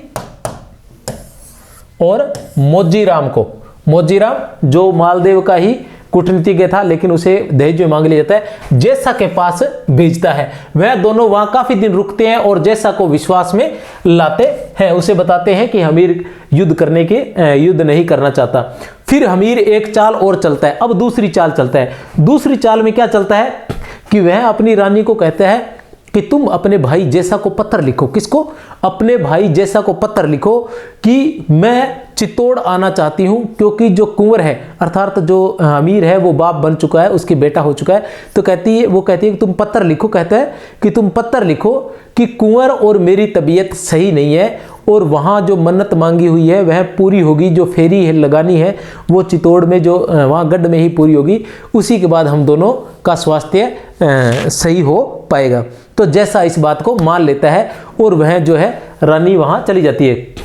और मोजीराम को। मोजीराम जो मालदेव का ही कूटनीतिज्ञ था, लेकिन उसे दहेज में मांग लिया जाता है, जैसा के पास भेजता है। वह दोनों वहां काफी दिन रुकते हैं और जैसा को विश्वास में लाते हैं, उसे बताते हैं कि हमीर युद्ध नहीं करना चाहता। फिर हमीर एक चाल और चलता है। अब दूसरी चाल चलता है। दूसरी चाल में क्या चलता है कि वह अपनी रानी को कहता है कि तुम अपने भाई जैसा को पत्र लिखो। किसको? अपने भाई जैसा को पत्र लिखो कि मैं चित्तौड़ आना चाहती हूं, क्योंकि जो कुंवर है अर्थात जो अमीर है वो बाप बन चुका है, उसकी बेटा हो चुका है। तो वो कहती है कि तुम पत्र लिखो। कहता है कि तुम पत्र लिखो कि कुंवर और मेरी तबीयत सही नहीं है और वहाँ जो मन्नत मांगी हुई है वह पूरी होगी। जो फेरी लगानी है वो चित्तौड़ में, जो वहाँ गढ़ में ही पूरी होगी। उसी के बाद हम दोनों का स्वास्थ्य सही हो पाएगा। तो जैसा इस बात को मान लेता है और वह जो है रानी वहाँ चली जाती है।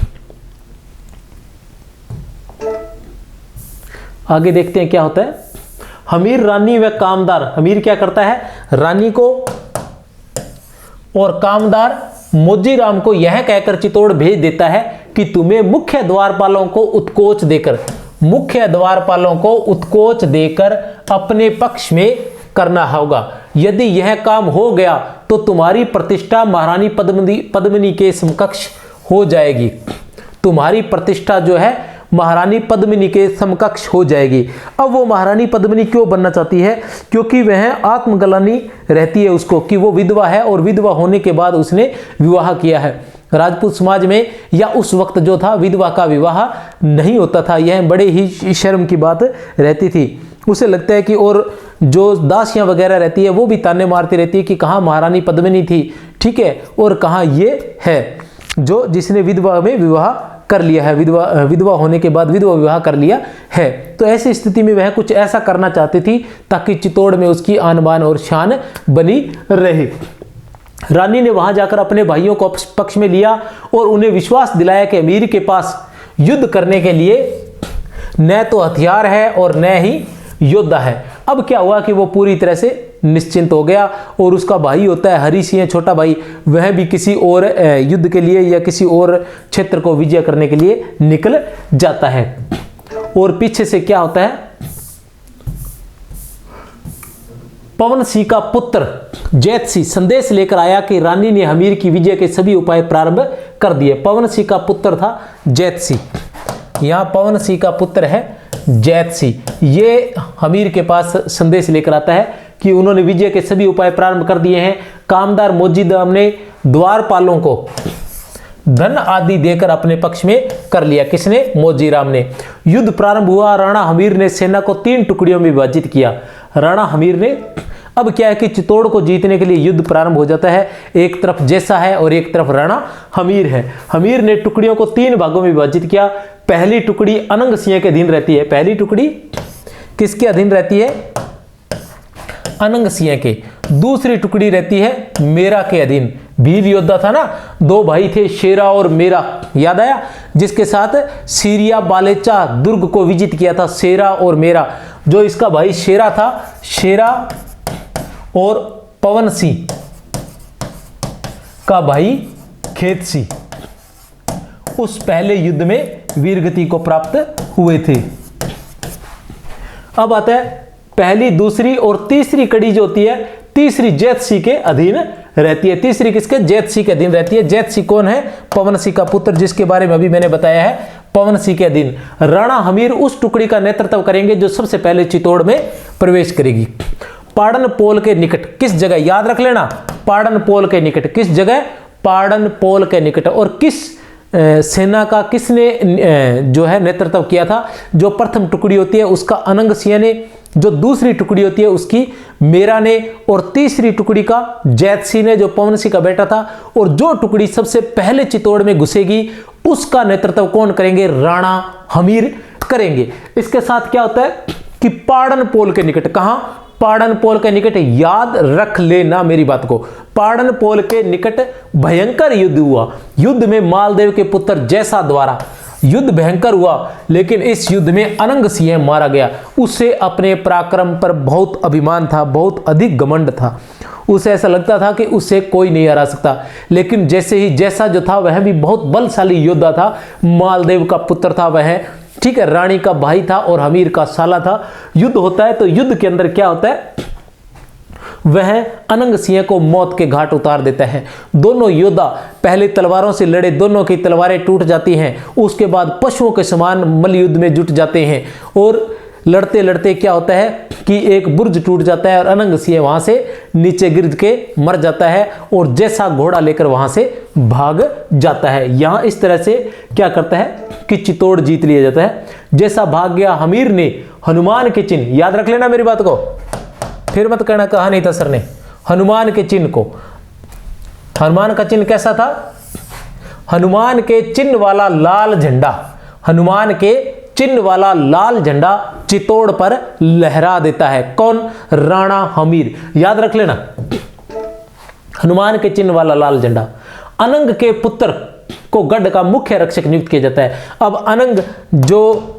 आगे देखते हैं क्या होता है। हमीर, रानी व कामदार। हमीर क्या करता है? रानी को और कामदार मोजीराम को यह कहकर चित्तौड़ भेज देता है कि तुम्हें मुख्य द्वारपालों को उत्कोच देकर अपने पक्ष में करना होगा। यदि यह काम हो गया तो तुम्हारी प्रतिष्ठा महारानी पद्मिनी के समकक्ष हो जाएगी। तुम्हारी प्रतिष्ठा जो है महारानी पद्मिनी के समकक्ष हो जाएगी। अब वो महारानी पद्मिनी क्यों बनना चाहती है? क्योंकि वह आत्मग्लानि रहती है उसको कि वो विधवा है और विधवा होने के बाद उसने विवाह किया है। राजपूत समाज में या उस वक्त जो था विधवा का विवाह नहीं होता था। यह बड़े ही शर्म की बात रहती थी। उसे लगता है कि और जो दासियां वगैरह रहती है वो भी ताने मारती रहती है कि कहाँ महारानी पद्मिनी थी, ठीक है, और कहाँ ये है जो जिसने विधवा में विवाह कर लिया है, विधवा होने के बाद विधवा विवाह कर लिया है। तो ऐसी स्थिति में वह कुछ ऐसा करना चाहती थी ताकि चित्तौड़ में उसकी आन बान और शान बनी रहे। रानी ने वहां जाकर अपने भाइयों को पक्ष में लिया और उन्हें विश्वास दिलाया कि अमीर के पास युद्ध करने के लिए न तो हथियार है और न ही योद्धा है। अब क्या हुआ कि वो पूरी तरह से निश्चिंत हो गया और उसका भाई होता है हरि सिंह, छोटा भाई, वह भी किसी और युद्ध के लिए या किसी और क्षेत्र को विजय करने के लिए निकल जाता है। और पीछे से क्या होता है? पवन सिंह का पुत्र जैत सिंह संदेश लेकर आया कि रानी ने हमीर की विजय के सभी उपाय प्रारंभ कर दिए। पवन सिंह का पुत्र था जैत सिंह। यहां पवन सिंह का पुत्र है जैत सिंह। ये हमीर के पास संदेश लेकर आता है कि उन्होंने विजय के सभी उपाय प्रारंभ कर दिए हैं। कामदार मोजीराम ने द्वारपालों को धन आदि देकर अपने पक्ष में कर लिया। किसने? मोजीराम ने। युद्ध प्रारंभ हुआ। राणा हमीर ने सेना को 3 टुकड़ियों में विभाजित किया। राणा हमीर ने, अब क्या है कि चित्तौड़ को जीतने के लिए युद्ध प्रारंभ हो जाता है। एक तरफ जैसा है और एक तरफ राणा हमीर है। हमीर ने टुकड़ियों को 3 भागों में विभाजित किया। पहली टुकड़ी अनंग सिंह के अधीन रहती है। पहली टुकड़ी किसके अधीन रहती है? अनंग सिंह के। दूसरी टुकड़ी रहती है मेरा के अधीन। वीर योद्धा था ना, 2 भाई थे, शेरा और मेरा, याद आया, जिसके साथ सीरिया बालेचा दुर्ग को विजित किया था। शेरा और मेरा, जो इसका भाई शेरा था, शेरा और पवन सिंह का भाई खेत सिंह, उस पहले युद्ध में वीरगति को प्राप्त हुए थे। अब आता है पहली, दूसरी और तीसरी कड़ी जो होती है, तीसरी जैत सिंह के अधीन रहती है। तीसरी किसके? जैत सिंह के अधीन रहती है। जैत सिंह कौन है? पवन सिंह का पुत्र, जिसके बारे में अभी मैंने बताया है। पवन सिंह के अधीन राणा हमीर उस टुकड़ी का नेतृत्व करेंगे जो सबसे पहले चित्तौड़ में प्रवेश करेगी। पाड़न पोल के निकट, किस जगह? याद रख लेना, पाड़न पोल के निकट। किस जगह? पाड़न पोल के निकट। और किस सेना का किसने जो है नेतृत्व किया था? जो प्रथम टुकड़ी होती है उसका अनंग सिंह ने, जो दूसरी टुकड़ी होती है उसकी मेरा ने, और तीसरी टुकड़ी का जैत सिंह ने, जो पवन सिंह का बेटा था। और जो टुकड़ी सबसे पहले चित्तौड़ में घुसेगी उसका नेतृत्व कौन करेंगे? राणा हमीर करेंगे। इसके साथ क्या होता है कि पाड़न पोल के निकट, कहां? पाड़न पोल के निकट, याद रख लेना मेरी बात को। पाड़न पोल के निकट भयंकर युद्ध हुआ। युद्ध में मालदेव के पुत्र जैसा द्वारा युद्ध भयंकर हुआ, लेकिन इस युद्ध में अनंग सिंह मारा गया। उसे अपने पराक्रम पर बहुत अभिमान था, बहुत अधिक घमंड था। उसे ऐसा लगता था कि उसे कोई नहीं हरा सकता। लेकिन जैसे ही जैसा जो था वह भी बहुत बलशाली योद्धा था, मालदेव का पुत्र था वह, ठीक है, रानी का भाई था और हमीर का साला था। युद्ध होता है तो युद्ध के अंदर क्या होता है, वह अनंग सिंह को मौत के घाट उतार देता है। दोनों योद्धा पहले तलवारों से लड़े, दोनों की तलवारें टूट जाती हैं। उसके बाद पशुओं के समान मल्ल युद्ध में जुट जाते हैं और लड़ते लड़ते क्या होता है कि एक बुर्ज टूट जाता है और अनंग सिंह वहां से नीचे गिर के मर जाता है और जैसा घोड़ा लेकर वहां से भाग जाता है। यहां इस तरह से क्या करता है कि चित्तौड़ जीत लिया जाता है। जैसा भाग गया हमीर ने हनुमान के चिन्ह, याद रख लेना मेरी बात को, फिर मत कहना कहा नहीं था सर ने, हनुमान के चिन्ह को। हनुमान का चिन्ह कैसा था, हनुमान के चिन्ह वाला लाल झंडा, हनुमान के चिन्ह वाला लाल झंडा चित्तौड़ पर लहरा देता है। कौन, राणा हमीर, याद रख लेना, हनुमान के चिन्ह वाला लाल झंडा। अनंग के पुत्र को गढ़ का मुख्य रक्षक नियुक्त किया जाता है। अब अनंग जो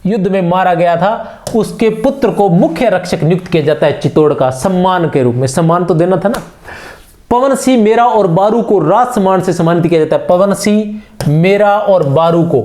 युद्ध में मारा गया था उसके पुत्र को मुख्य रक्षक नियुक्त किया जाता है चित्तौड़ का, सम्मान के रूप में। सम्मान तो देना था ना। पवन सिंह मेरा और बारू को राज सम्मान से सम्मानित किया जाता है। पवन सिंह मेरा और बारू को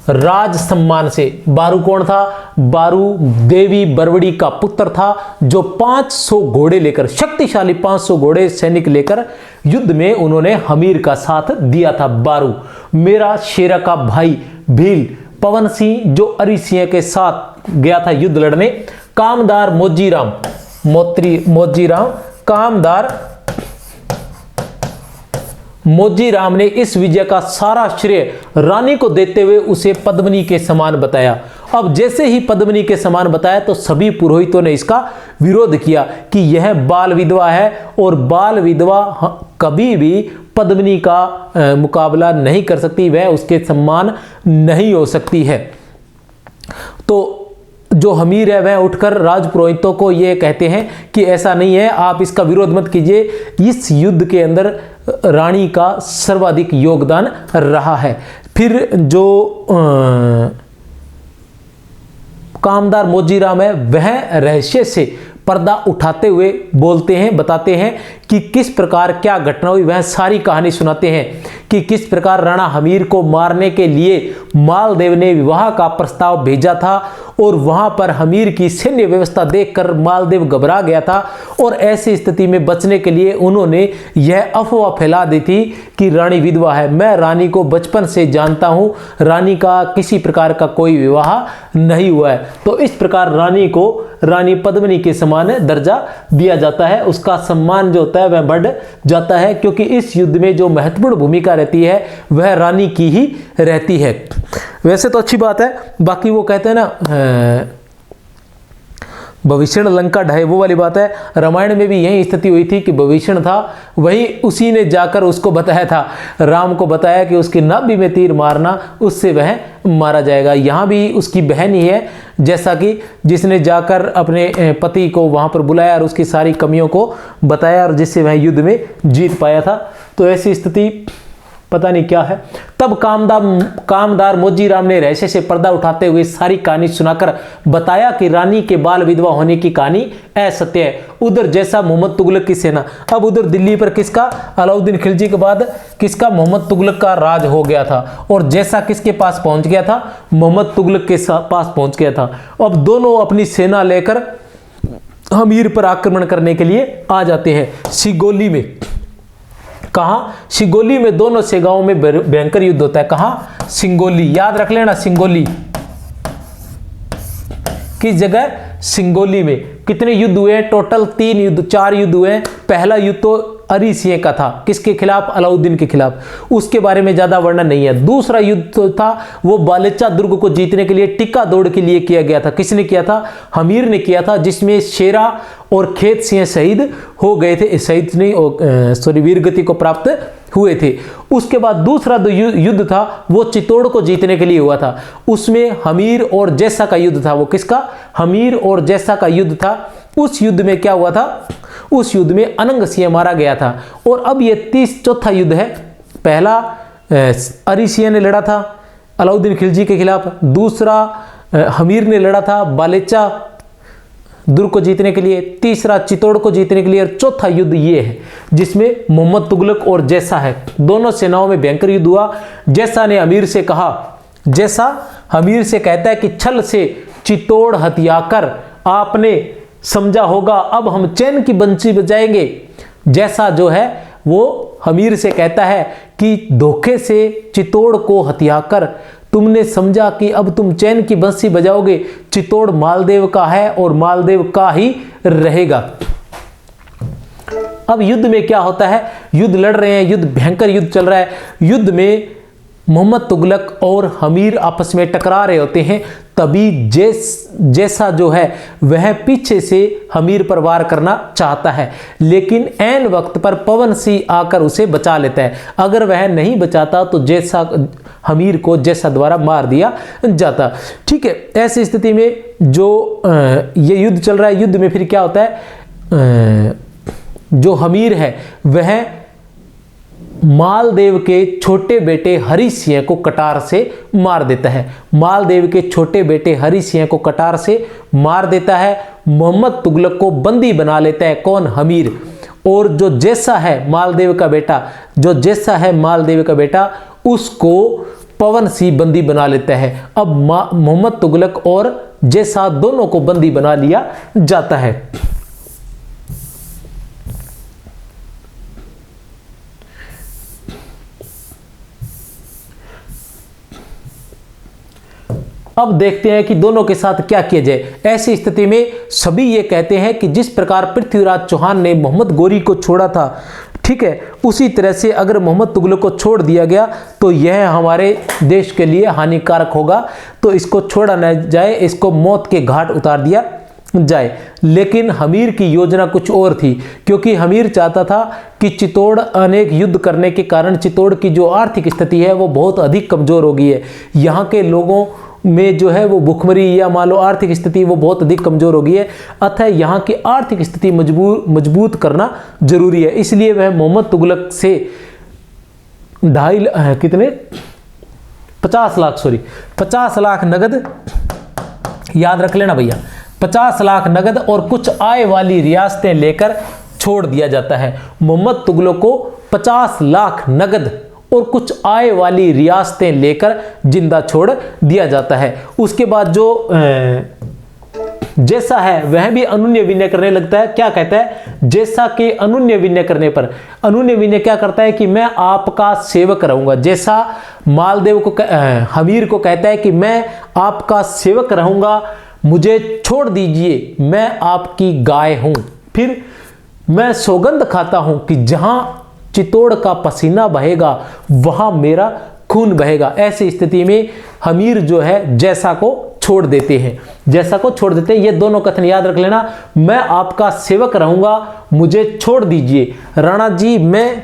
राज सम्मान से। बारू कौन था, बारू देवी बरवड़ी का पुत्र था जो 500 घोड़े लेकर, शक्तिशाली 500 घोड़े सैनिक लेकर युद्ध में उन्होंने हमीर का साथ दिया था। बारू मेरा शेरा का भाई भील, पवन सिंह जो अरी सिंह के साथ गया था युद्ध लड़ने। कामदार मोजीराम, मोजीराम कामदार मोजीराम ने इस विजय का सारा श्रेय रानी को देते हुए उसे पद्मिनी के समान बताया। अब जैसे ही पद्मिनी के समान बताया तो सभी पुरोहितों ने इसका विरोध किया कि यह बाल विधवा है और बाल विधवा कभी भी पद्मिनी का मुकाबला नहीं कर सकती, वह उसके सम्मान नहीं हो सकती है। तो जो हमीर है वह उठकर राजपुरोहितों को यह कहते हैं कि ऐसा नहीं है, आप इसका विरोध मत कीजिए, इस युद्ध के अंदर रानी का सर्वाधिक योगदान रहा है। फिर जो कामदार मोजीराम है वह रहस्य से पर्दा उठाते हुए बोलते हैं, बताते हैं कि किस प्रकार क्या घटना हुई। वह सारी कहानी सुनाते हैं कि किस प्रकार राणा हमीर को मारने के लिए मालदेव ने विवाह का प्रस्ताव भेजा था और वहां पर हमीर की सैन्य व्यवस्था देखकर मालदेव घबरा गया था और ऐसी स्थिति में बचने के लिए उन्होंने यह अफवाह फैला दी थी कि रानी विधवा है। मैं रानी को बचपन से जानता हूं, रानी का किसी प्रकार का कोई विवाह नहीं हुआ है। तो इस प्रकार रानी को रानी पद्मिनी के समान दर्जा दिया जाता है, उसका सम्मान जो होता है वह बढ़ जाता है, क्योंकि इस युद्ध में जो महत्वपूर्ण भूमिका रहती है वह रानी की ही रहती है। वैसे तो अच्छी बात है, बाकी वो कहते हैं ना भविष्ण लंका ढहे, वो वाली बात है। रामायण में भी यही स्थिति हुई थी कि भविष्ण था, वही उसी ने जाकर उसको बताया था, राम को बताया कि उसकी नाभि में तीर मारना, उससे वह मारा जाएगा। यहाँ भी उसकी बहन ही है, जैसा कि जिसने जाकर अपने पति को वहाँ पर बुलाया और उसकी सारी कमियों को बताया और जिससे वह युद्ध में जीत पाया था। तो ऐसी स्थिति पता नहीं क्या है। तब कामदार मोजीराम ने रहस्य से पर्दा उठाते हुए सारी कहानी सुनाकर बताया कि रानी के बाल विधवा होने की कहानी असत्य है। उधर जैसा मोहम्मद तुगलक की सेना, अब उधर दिल्ली पर किसका, अलाउद्दीन खिलजी के बाद किसका, मोहम्मद तुगलक का राज हो गया था और जैसा किसके पास पहुंच गया था, मोहम्मद तुगलक के पास पहुंच गया था। अब दोनों अपनी सेना लेकर हमीर पर आक्रमण करने के लिए आ जाते हैं। सिगोली में, कहां, सिंगोली में दोनों सेनाओं में भयंकर युद्ध होता है। कहां, सिंगोली, याद रख लेना, सिंगोली किस जगह, सिंगोली में। कितने युद्ध हुए, टोटल 3 युद्ध, 4 युद्ध हुए। पहला युद्ध तो अरी सिंह का था, किसके खिलाफ, अलाउद्दीन के खिलाफ, उसके बारे में ज्यादा वर्णन नहीं है। दूसरा युद्ध था वो बालेचा दुर्ग को जीतने के लिए टिक्का दौड़ के लिए किया गया था। किसने किया था, हमीर ने किया था, जिसमें शेरा और खेत सिंह शहीद हो गए थे, शहीद नहीं सॉरी वीरगति को प्राप्त हुए थे। उसके बाद दूसरा युद्ध था वो चित्तौड़ को जीतने के लिए हुआ था, उसमें हमीर और जैसा का युद्ध था। वो किसका, हमीर और जैसा का युद्ध था। उस युद्ध में क्या हुआ था, उस युद्ध में अनंग सिंह मारा गया था। और अब ये चौथा युद्ध है। पहला अरी सिंह ने लड़ा था अलाउद्दीन खिलजी के खिलाफ, दूसरा हमीर ने लड़ा था बालेचा दुर्ग को जीतने के लिए, तीसरा चित्तौड़ को जीतने के लिए, और चौथा युद्ध ये है जिसमें मोहम्मद तुगलक और जैसा है, दोनों सेनाओं में भयंकर युद्ध हुआ। जैसा ने अमीर से कहा जैसा हमीर से कहता है कि छल से चितौड़ हथियाकर आपने समझा होगा अब हम चैन की बंसी बजाएंगे। जैसा जो है वो हमीर से कहता है कि धोखे से चितौड़ को हथियाकर तुमने समझा कि अब तुम चैन की बंसी बजाओगे। चितौड़ मालदेव का है और मालदेव का ही रहेगा। अब युद्ध में क्या होता है, युद्ध लड़ रहे हैं, युद्ध भयंकर युद्ध चल रहा है। युद्ध में मोहम्मद तुगलक और हमीर आपस में टकरा रहे होते हैं। तभी जैसा जो है वह पीछे से हमीर पर वार करना चाहता है, लेकिन ऐन वक्त पर पवन सिंह आकर उसे बचा लेता है। अगर वह नहीं बचाता तो जैसा हमीर को जैसा द्वारा मार दिया जाता। ठीक है, ऐसी स्थिति में जो ये युद्ध चल रहा है, युद्ध में फिर क्या होता है, जो हमीर है वह मालदेव के छोटे बेटे हरि सिंह को कटार से मार देता है। मालदेव के छोटे बेटे हरि सिंह को कटार से मार देता है। मोहम्मद तुगलक को बंदी बना लेता है, कौन, हमीर। और जो जैसा है मालदेव का बेटा, जो जैसा है मालदेव का बेटा, उसको पवन सिंह बंदी बना लेता है। अब मोहम्मद तुगलक और जैसा दोनों को बंदी बना लिया जाता है। अब देखते हैं कि दोनों के साथ क्या किया जाए। ऐसी स्थिति में सभी ये कहते हैं कि जिस प्रकार पृथ्वीराज चौहान ने मोहम्मद गोरी को छोड़ा था, ठीक है, उसी तरह से अगर मोहम्मद तुगलक को छोड़ दिया गया तो यह हमारे देश के लिए हानिकारक होगा, तो इसको छोड़ा न जाए, इसको मौत के घाट उतार दिया जाए। लेकिन हमीर की योजना कुछ और थी, क्योंकि हमीर चाहता था कि चितौड़ अनेक युद्ध करने के कारण चितौड़ की जो आर्थिक स्थिति है वो बहुत अधिक कमजोर हो गई है। यहाँ के लोगों में जो है वो भुखमरी या मान लो आर्थिक स्थिति वो बहुत अधिक कमजोर हो गई है, अतः यहाँ की आर्थिक स्थिति मजबूत करना जरूरी है। इसलिए वह मोहम्मद तुगलक से 50 लाख नगद, याद रख लेना भैया, 50 लाख नगद और कुछ आय वाली रियासतें लेकर छोड़ दिया जाता है। मोहम्मद तुगलक को 50 लाख नगद और कुछ आय वाली रियासतें लेकर जिंदा छोड़ दिया जाता है। उसके बाद जो जैसा है वह भी अनुन्य विनय करने लगता है। क्या कहता है, जैसा कि अनुन्य विनय करने पर, अनुन्य विनय क्या करता है कि मैं आपका सेवक रहूंगा। जैसा मालदेव को हमीर को कहता है कि मैं आपका सेवक रहूंगा, मुझे छोड़ दीजिए, मैं आपकी गाय हूं। फिर मैं सौगंध खाता हूं कि जहां चितौड़ का पसीना बहेगा वहां मेरा खून बहेगा। ऐसी स्थिति में हमीर जो है जैसा को छोड़ देते हैं, जैसा को छोड़ देते हैं। ये दोनों कथन याद रख लेना, मैं आपका सेवक रहूंगा, मुझे छोड़ दीजिए, राणा जी मैं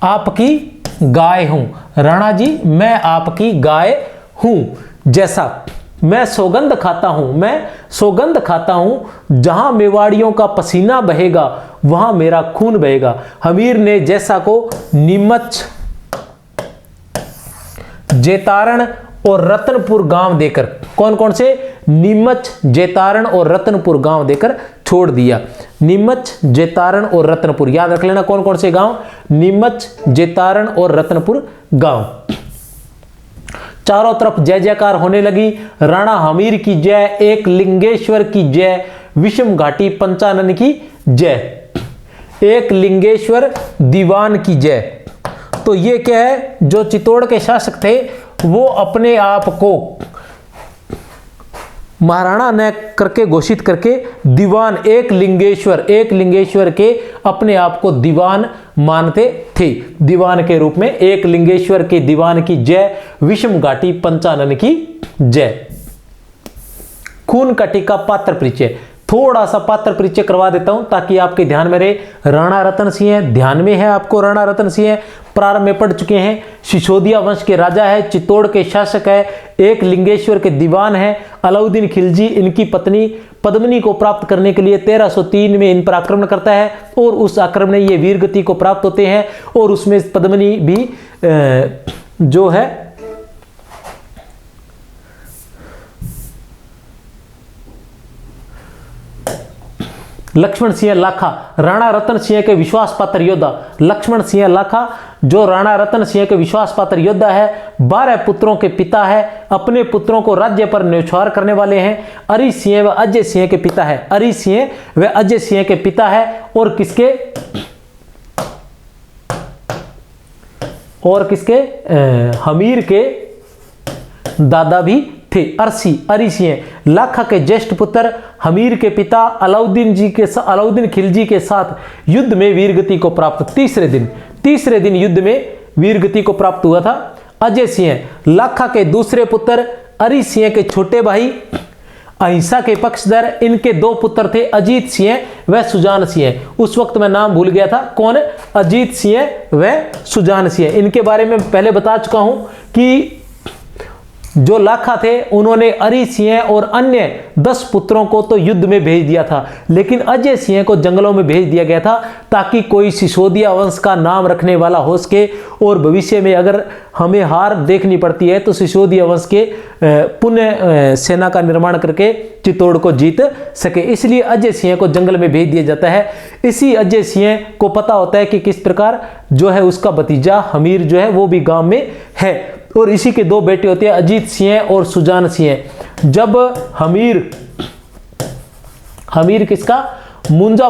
आपकी गाय हूं, राणा जी मैं आपकी गाय हूं। जैसा मैं सौगंध खाता हूं, मैं सौगंध खाता हूं, जहां मेवाड़ियों का पसीना बहेगा वहां मेरा खून बहेगा। हमीर ने जैसा को नीमच, जेतारण और रतनपुर गांव देकर, कौन कौन से, नीमच, जेतारण और रतनपुर गांव देकर छोड़ दिया। नीमच, जेतारण और रतनपुर, याद रख लेना कौन कौन से गांव, नीमच, जेतारण और रतनपुर गांव। चारों तरफ जय जयकार होने लगी, राणा हमीर की जय, एक लिंगेश्वर की जय, विषम घाटी पंचानन की जय, एक लिंगेश्वर दीवान की जय। तो ये क्या है, जो चितौड़ के शासक थे वो अपने आप को महाराणा ने करके घोषित करके दीवान, एक लिंगेश्वर के अपने आप को दीवान मानते थे। दीवान के रूप में एक लिंगेश्वर के दीवान की जय, विषम घाटी पंचानन की जय। खून का टीका पात्र परिचय, थोड़ा सा पात्र परिचय करवा देता हूं ताकि आपके ध्यान में रहे। राणा रतन सिंह ध्यान में है आपको, राणा रतन सिंह प्रारंभ में पढ़ चुके हैं। सिसोदिया वंश के राजा है, चित्तौड़ के शासक है, एक लिंगेश्वर के दीवान है। अलाउद्दीन खिलजी इनकी पत्नी पद्मिनी को प्राप्त करने के लिए 1303 में इन पर आक्रमण करता है और उस आक्रमण में ये वीर गति को प्राप्त होते हैं और उसमें पद्मिनी भी जो है लक्ष्मण सिंह लाखा, राणा रतन सिंह के विश्वास पात्र योद्धा। लक्ष्मण सिंह लाखा जो राणा रतन सिंह के विश्वास पात्र योद्धा है, 12 पुत्रों के पिता है, अपने पुत्रों को राज्य पर न्यौछावर करने वाले हैं। अरि सिंह व अजय सिंह के पिता है, अरि सिंह व अजय सिंह के पिता है। और किसके हमीर के दादा भी थे। अरि सिंह लाखा के ज्येष्ठ पुत्र, हमीर के पिता अलाउद्दीन खिलजी के साथ युद्ध में वीरगति को प्राप्त। तीसरे दिन युद्ध में वीरगति को प्राप्त हुआ था। अजय सिंह लाखा के दूसरे पुत्र, अरि सिंह के छोटे भाई, अहिंसा के पक्षधर। इनके 2 पुत्र थे, अजीत सिंह व सुजान सिंह। उस वक्त मैं नाम भूल गया था, कौन? अजीत सिंह व सुजान सिंह। इनके बारे में पहले बता चुका हूं कि जो लाखा थे उन्होंने अरि सिंह और अन्य 10 पुत्रों को तो युद्ध में भेज दिया था, लेकिन अजय सिंह को जंगलों में भेज दिया गया था ताकि कोई सिसोदिया वंश का नाम रखने वाला हो सके और भविष्य में अगर हमें हार देखनी पड़ती है तो सिसोदिया वंश के पुण्य सेना का निर्माण करके चित्तौड़ को जीत सके। इसलिए अजय सिंह को जंगल में भेज दिया जाता है। इसी अजय सिंह को पता होता है कि किस प्रकार जो है उसका भतीजा हमीर जो है वो भी गांव में है, और इसी के 2 बेटे होते हैं, अजीत सिंह और सुजान सिंह। जब हमीर किसका? मुंजा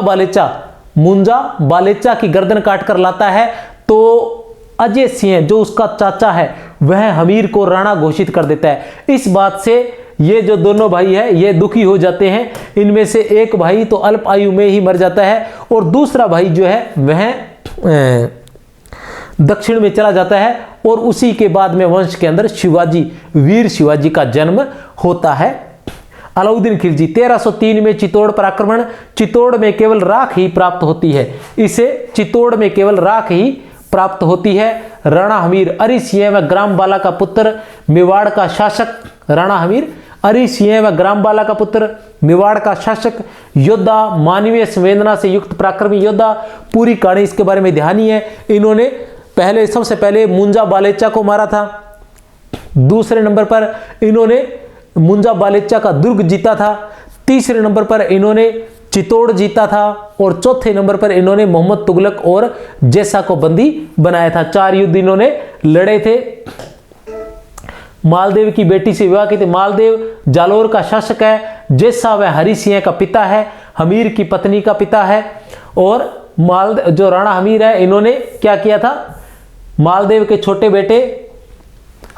बालेचा की गर्दन काटकर लाता है तो अजय सिंह जो उसका चाचा है वह हमीर को राणा घोषित कर देता है। इस बात से ये जो दोनों भाई है ये दुखी हो जाते हैं। इनमें से एक भाई तो अल्प आयु में ही मर जाता है और दूसरा भाई जो है वह दक्षिण में चला जाता है, और उसी के बाद में वंश के अंदर वीर शिवाजी का जन्म होता है। अलाउद्दीन खिलजी 1303 में चित्तौड़ पर आक्रमण। चित्तौड़ में केवल राख ही प्राप्त होती है, इसे चित्तौड़ में केवल राख ही प्राप्त होती है। राणा हमीर अरि सिंह व ग्रामबाला का पुत्र, मेवाड़ का शासक। राणा हमीर अरि सिंह व ग्रामबाला का पुत्र, मेवाड़ का शासक, योद्धा, मानवीय संवेदना से युक्त पराक्रमी योद्धा। पूरी कहानी इसके बारे में ध्यान ही है। इन्होंने सबसे पहले मुंजा बालेचा को मारा था। दूसरे नंबर पर इन्होंने मुंजा बालेचा का दुर्ग जीता था। तीसरे नंबर पर इन्होंने चित्तौड़ जीता था, और चौथे नंबर पर इन्होंने मोहम्मद तुगलक और जैसा को बंदी बनाया था। 4 युद्ध इन्होंने लड़े थे। मालदेव की बेटी से विवाह किए थे। मालदेव जालोर का शासक है। जैसा वह हरि सिंह का पिता है, हमीर की पत्नी का पिता है। और जो राणा हमीर है इन्होंने क्या किया था? मालदेव के छोटे बेटे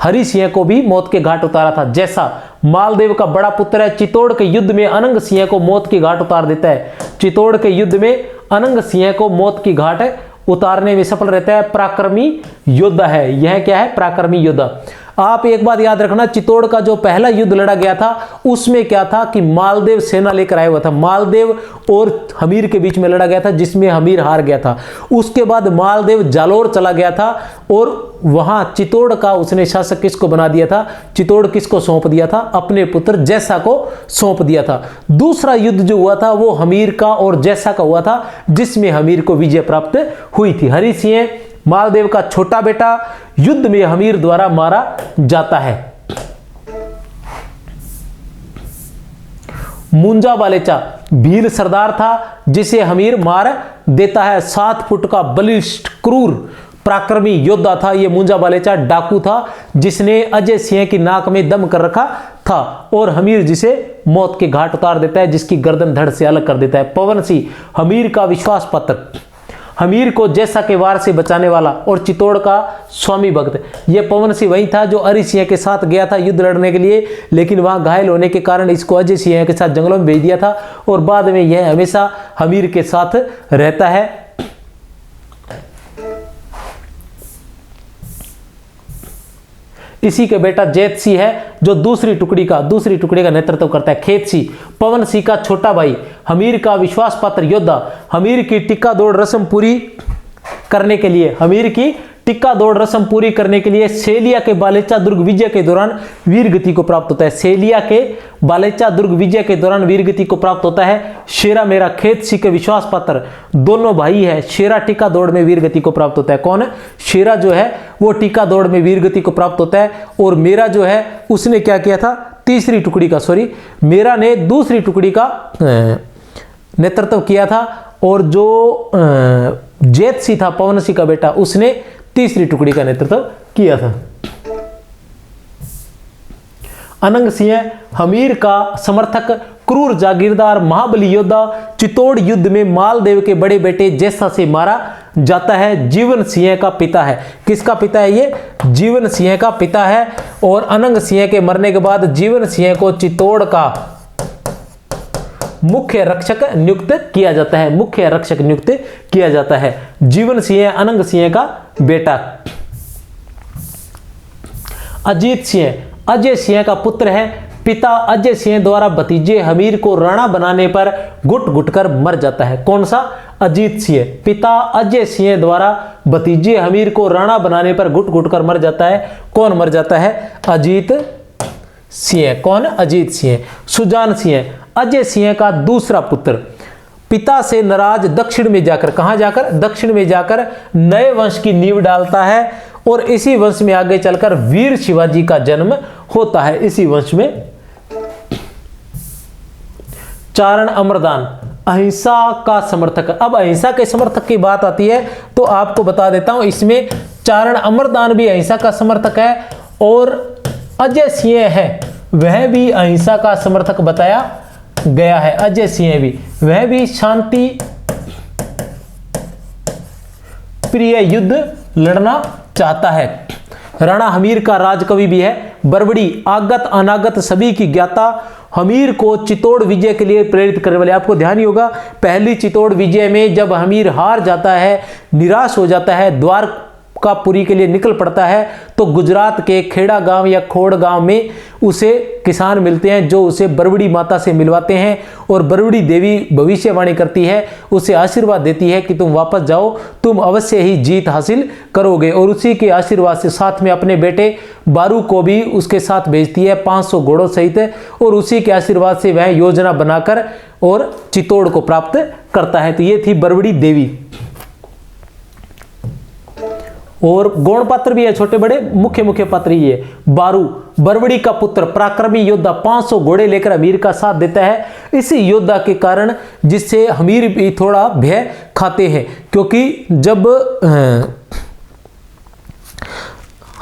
हरि सिंह को भी मौत के घाट उतारा था। जैसा मालदेव का बड़ा पुत्र है, चित्तौड़ के युद्ध में अनंग सिंह को मौत की घाट उतार देता है। चित्तौड़ के युद्ध में अनंग सिंह को मौत की घाट उतारने में सफल रहता है। पराक्रमी योद्धा है। यह क्या है? पराक्रमी योद्धा। आप एक बात याद रखना, चित्तौड़ का जो पहला युद्ध लड़ा गया था उसमें क्या था कि मालदेव सेना लेकर आया हुआ था। मालदेव और हमीर के बीच में लड़ा गया था जिसमें हमीर हार गया था। उसके बाद मालदेव जालोर चला गया था और वहां चित्तौड़ का उसने शासक किसको बना दिया था? चित्तौड़ किसको सौंप दिया था? अपने पुत्र जैसा को सौंप दिया था। दूसरा युद्ध जो हुआ था वो हमीर का और जैसा का हुआ था, जिसमें हमीर को विजय प्राप्त हुई थी। हरि सिंह मालदेव का छोटा बेटा युद्ध में हमीर द्वारा मारा जाता है। मुंजा बालेचा भील सरदार था जिसे हमीर मार देता है। 7 फुट का बलिष्ठ क्रूर पराक्रमी योद्धा था ये मुंजा बालेचा। डाकू था जिसने अजय सिंह की नाक में दम कर रखा था और हमीर जिसे मौत के घाट उतार देता है, जिसकी गर्दन धड़ से अलग कर देता है। पवन सिंह हमीर का विश्वास पात्र, हमीर को जैसा के वार से बचाने वाला और चित्तौड़ का स्वामी भक्त। यह पवन सिंह वही था जो अरि सिंह के साथ गया था युद्ध लड़ने के लिए, लेकिन वहां घायल होने के कारण इसको अजय सिंह के साथ जंगलों में भेज दिया था और बाद में यह हमेशा हमीर के साथ रहता है। इसी के बेटा जैत सिंह है जो दूसरी टुकड़ी का नेतृत्व करता है। खेत सिंह पवन सिंह का छोटा भाई, हमीर का विश्वास पात्र योद्धा। हमीर की टिक्का दौड़ रस्म पूरी करने के लिए सेलिया के बालेचा दुर्ग विजय के दौरान वीरगति को प्राप्त होता है। सेलिया के बालेचा दुर्ग विजय के दौरान वीरगति को प्राप्त होता है। शेरा मेरा खेत सिंह के विश्वास पात्र दोनों भाई है। शेरा टिक्का दौड़ में वीरगति को प्राप्त होता है। कौन है? शेरा जो है वो टिक्का दौड़ में वीरगति को प्राप्त होता है। और मेरा जो है उसने क्या किया था? मेरा ने दूसरी टुकड़ी का नेतृत्व किया था, और जो जेत सिंह था पवन सिंह का बेटा, उसने तीसरी टुकड़ी का नेतृत्व किया था। अनंग सिंह हमीर का समर्थक, क्रूर जागीरदार, महाबली योद्धा, चित्तौड़ युद्ध में मालदेव के बड़े बेटे जैसा से मारा जाता है। जीवन सिंह का पिता है। किसका पिता है ये? जीवन सिंह का पिता है। और अनंग सिंह के मरने के बाद जीवन सिंह को चित्तौड़ का मुख्य रक्षक नियुक्त किया जाता है। मुख्य रक्षक नियुक्त किया जाता है। जीवन सिंह अनंग सिंह का बेटा। अजीत सिंह अजय सिंह का पुत्र है। पिता अजय सिंह द्वारा भतीजे हमीर को राणा बनाने पर घुट घुट कर मर जाता है। कौन सा? अजीत सिंह। पिता अजय सिंह द्वारा भतीजे हमीर को राणा बनाने पर घुट घुट कर मर जाता है। कौन मर जाता है? अजीत सिंह। कौन? अजीत सिंह। सुजान सिंह अजय सिंह का दूसरा पुत्र, पिता से नाराज दक्षिण में जाकर, कहां जाकर? दक्षिण में जाकर नए वंश की नींव डालता है, और इसी वंश में आगे चलकर वीर शिवाजी का जन्म होता है। इसी वंश में। चारण अमरदान अहिंसा का समर्थक। अब अहिंसा के समर्थक की बात आती है तो आपको बता देता हूं, इसमें चारण अमरदान भी अहिंसा का समर्थक है, और अजय सिंह है वह भी अहिंसा का समर्थक बताया गया है। अजय सिंह भी, वह भी शांति प्रिय युद्ध लड़ना चाहता है। राणा हमीर का राजकवि भी है। बरबड़ी आगत अनागत सभी की ज्ञाता, हमीर को चित्तौड़ विजय के लिए प्रेरित करने वाले। आपको ध्यान ही होगा, पहली चित्तौड़ विजय में जब हमीर हार जाता है, निराश हो जाता है, द्वारकापुरी के लिए निकल पड़ता है, तो गुजरात के खेड़ा गांव या खोड़ गांव में उसे किसान मिलते हैं जो उसे बरबड़ी माता से मिलवाते हैं, और बरबड़ी देवी भविष्यवाणी करती है, उसे आशीर्वाद देती है कि तुम वापस जाओ, तुम अवश्य ही जीत हासिल करोगे। और उसी के आशीर्वाद से साथ में अपने बेटे बारू को भी उसके साथ भेजती है 500 घोड़ों सहित, और उसी के आशीर्वाद से वह योजना बनाकर और चित्तौड़ को प्राप्त करता है। तो ये थी बरबड़ी देवी। और गौण पात्र भी है, छोटे बड़े मुख्य पात्र ही है। बारू बरबड़ी का पुत्र, पराक्रमी योद्धा, 500 घोड़े लेकर हमीर का साथ देता है। इसी योद्धा के कारण जिससे हमीर भी थोड़ा भय खाते हैं, क्योंकि जब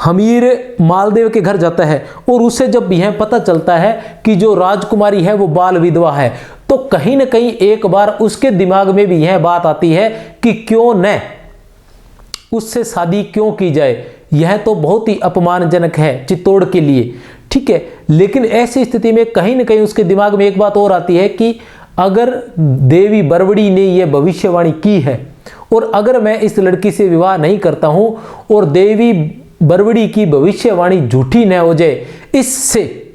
हमीर मालदेव के घर जाता है और उसे जब यह पता चलता है कि जो राजकुमारी है वो बाल विधवा है, तो कहीं ना कहीं एक बार उसके दिमाग में भी यह बात आती है कि क्यों न उससे शादी क्यों की जाए, यह तो बहुत ही अपमानजनक है चित्तौड़ के लिए। ठीक है, लेकिन ऐसी स्थिति में कहीं ना कहीं उसके दिमाग में एक बात और आती है कि अगर देवी बरबड़ी ने यह भविष्यवाणी की है, और अगर मैं इस लड़की से विवाह नहीं करता हूं और देवी बरबड़ी की भविष्यवाणी झूठी न हो जाए, इससे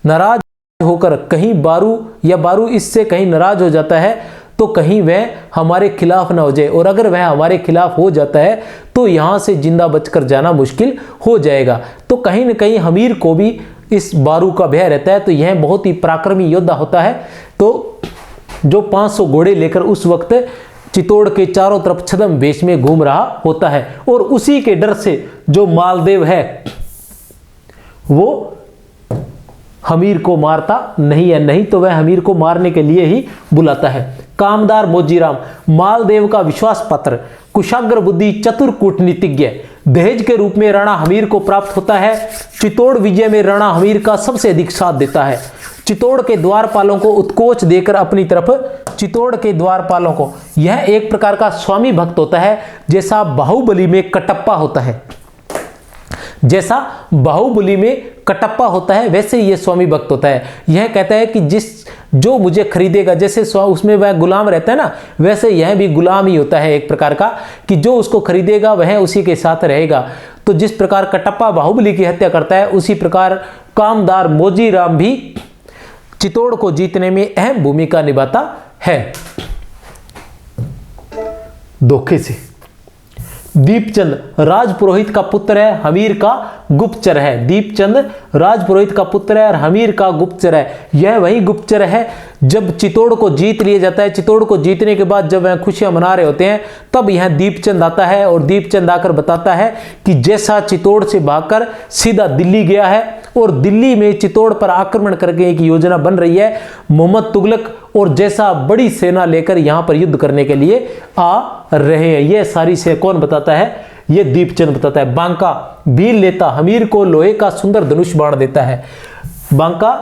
नाराज होकर कहीं बारू इससे कहीं नाराज हो जाता है, तो कहीं वह हमारे खिलाफ ना हो जाए, और अगर वह हमारे खिलाफ हो जाता है तो यहां से जिंदा बचकर जाना मुश्किल हो जाएगा। तो कहीं ना कहीं हमीर को भी इस बारू का भय रहता है। तो यह बहुत ही पराक्रमी योद्धा होता है, तो जो 500 घोड़े लेकर उस वक्त चित्तौड़ के चारों तरफ छद्म वेश में घूम रहा होता है, और उसी के डर से जो मालदेव है वो हमीर को मारता नहीं है, नहीं तो वह हमीर को मारने के लिए ही बुलाता है। कामदार मोजीराम मालदेव का विश्वास पात्र, कुशाग्र बुद्धि, चतुर कूटनीतिज्ञ, दहेज के रूप में राणा हमीर को प्राप्त होता है। चित्तौड़ विजय में राणा हमीर का सबसे अधिक साथ देता है। चित्तौड़ के द्वारपालों को उत्कोच देकर अपनी तरफ, चित्तौड़ के द्वारपालों को, यह एक प्रकार का स्वामी भक्त होता है, जैसा बाहुबली में कटप्पा होता है। जैसा बाहुबली में कटप्पा होता है वैसे ये स्वामी भक्त होता है। यह कहता है कि जो मुझे खरीदेगा, जैसे उसमें वह गुलाम रहता है ना, वैसे यह भी गुलाम ही होता है एक प्रकार का, कि जो उसको खरीदेगा वह उसी के साथ रहेगा। तो जिस प्रकार कटप्पा बाहुबली की हत्या करता है, उसी प्रकार कामदार मोजीराम भी चित्तौड़ को जीतने में अहम भूमिका निभाता है। धोखे से दीपचंद राजपुरोहित का पुत्र है, हमीर का गुप्तचर है। दीपचंद राजपुरोहित का पुत्र है और हमीर का गुप्तचर है। यह वही गुप्तचर है जब चित्तौड़ को जीत लिया जाता है। चित्तौड़ को जीतने के बाद जब वह खुशियां मना रहे होते हैं, तब यह दीपचंद आता है, और दीपचंद आकर बताता है कि जैसा चित्तौड़ से भागकर सीधा दिल्ली गया है, और दिल्ली में चित्तौड़ पर आक्रमण करके एक योजना बन रही है। मोहम्मद तुगलक और जैसा बड़ी सेना लेकर यहां पर युद्ध करने के लिए आ रहे हैं। यह सारी से कौन बताता है? यह दीपचंद बताता है। बांका भील लेता हमीर को लोहे का सुंदर धनुष बाण देता है। बांका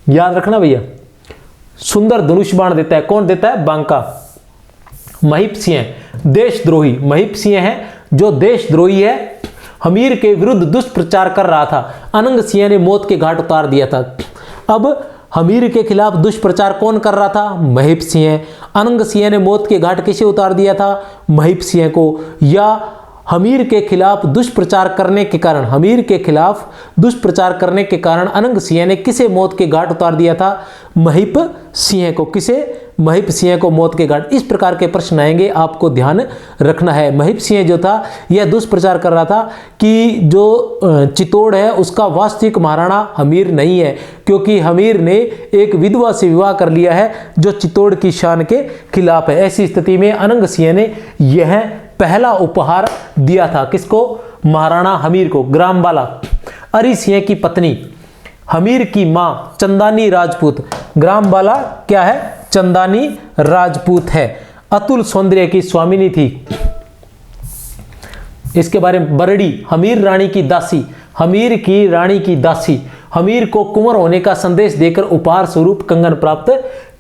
याद रखना भैया, सुंदर धनुष बाण देता है। कौन देता है? बांका। महिप सिंह देशद्रोही, महिप सिंह है जो देशद्रोही है, हमीर के विरुद्ध दुष्प्रचार कर रहा था। अनंग सिंह ने मौत के घाट उतार दिया था। अब हमीर के खिलाफ दुष्प्रचार कौन कर रहा था? महिप सिंह। अनंग सिंह ने मौत के घाट किसे उतार दिया था? महिप सिंह को। या हमीर के खिलाफ दुष्प्रचार करने के कारण, हमीर के खिलाफ दुष्प्रचार करने के कारण अनंग सिंह ने किसे मौत के घाट उतार दिया था? महिप सिंह को। किसे? महिप सिंह को मौत के घाट। इस प्रकार के प्रश्न आएंगे, आपको ध्यान रखना है। महिप सिंह जो था यह दुष्प्रचार कर रहा था कि जो चित्तौड़ है उसका वास्तविक महाराणा हमीर नहीं है, क्योंकि हमीर ने एक विधवा से विवाह कर लिया है जो चित्तौड़ की शान के खिलाफ है। ऐसी स्थिति में अनंग सिंह ने यह पहला उपहार दिया था। किसको? महाराणा हमीर को। ग्रामबाला अरि सिंह की पत्नी, हमीर की मां चंदानी राजपूत। ग्रामबाला क्या है? चंदानी राजपूत है। अतुल सौंदर्य की स्वामिनी थी। इसके बारे में बरड़ी हमीर रानी की दासी, हमीर की रानी की दासी हमीर को कुंवर होने का संदेश देकर उपहार स्वरूप कंगन प्राप्त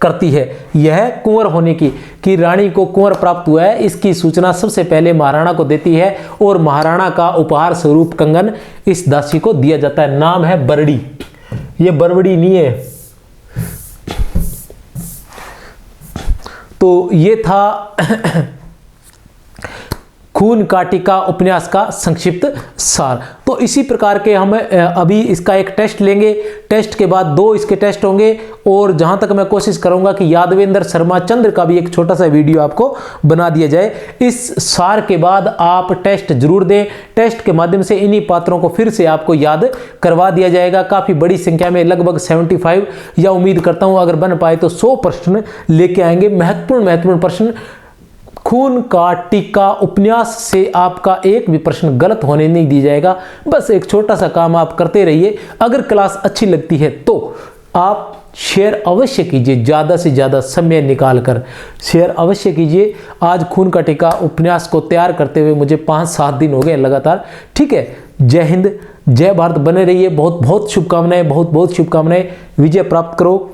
करती है। यह कुंवर होने की रानी को कुंवर प्राप्त हुआ है, इसकी सूचना सबसे पहले महाराणा को देती है और महाराणा का उपहार स्वरूप कंगन इस दासी को दिया जाता है। नाम है बरड़ी, ये बरबड़ी नहीं है। तो ये था खून का टीका उपन्यास का संक्षिप्त सार। तो इसी प्रकार के हम अभी इसका एक टेस्ट लेंगे, टेस्ट के बाद 2 इसके टेस्ट होंगे, और जहां तक मैं कोशिश करूंगा कि यादवेंद्र शर्मा चंद्र का भी एक छोटा सा वीडियो आपको बना दिया जाए। इस सार के बाद आप टेस्ट जरूर दें, टेस्ट के माध्यम से इन्हीं पात्रों को फिर से आपको याद करवा दिया जाएगा। काफ़ी बड़ी संख्या में, लगभग 75, या उम्मीद करता हूँ अगर बन पाए तो 100 प्रश्न लेके आएंगे, महत्वपूर्ण प्रश्न। खून का टीका उपन्यास से आपका एक भी प्रश्न गलत होने नहीं दिया जाएगा। बस एक छोटा सा काम आप करते रहिए। अगर क्लास अच्छी लगती है तो आप शेयर अवश्य कीजिए, ज़्यादा से ज़्यादा समय निकाल कर शेयर अवश्य कीजिए। आज खून का टीका उपन्यास को तैयार करते हुए मुझे 5-7 दिन हो गए लगातार। ठीक है, जय हिंद, जय भारत। बने रहिए। बहुत बहुत शुभकामनाएं, बहुत बहुत शुभकामनाएं। विजय प्राप्त करो।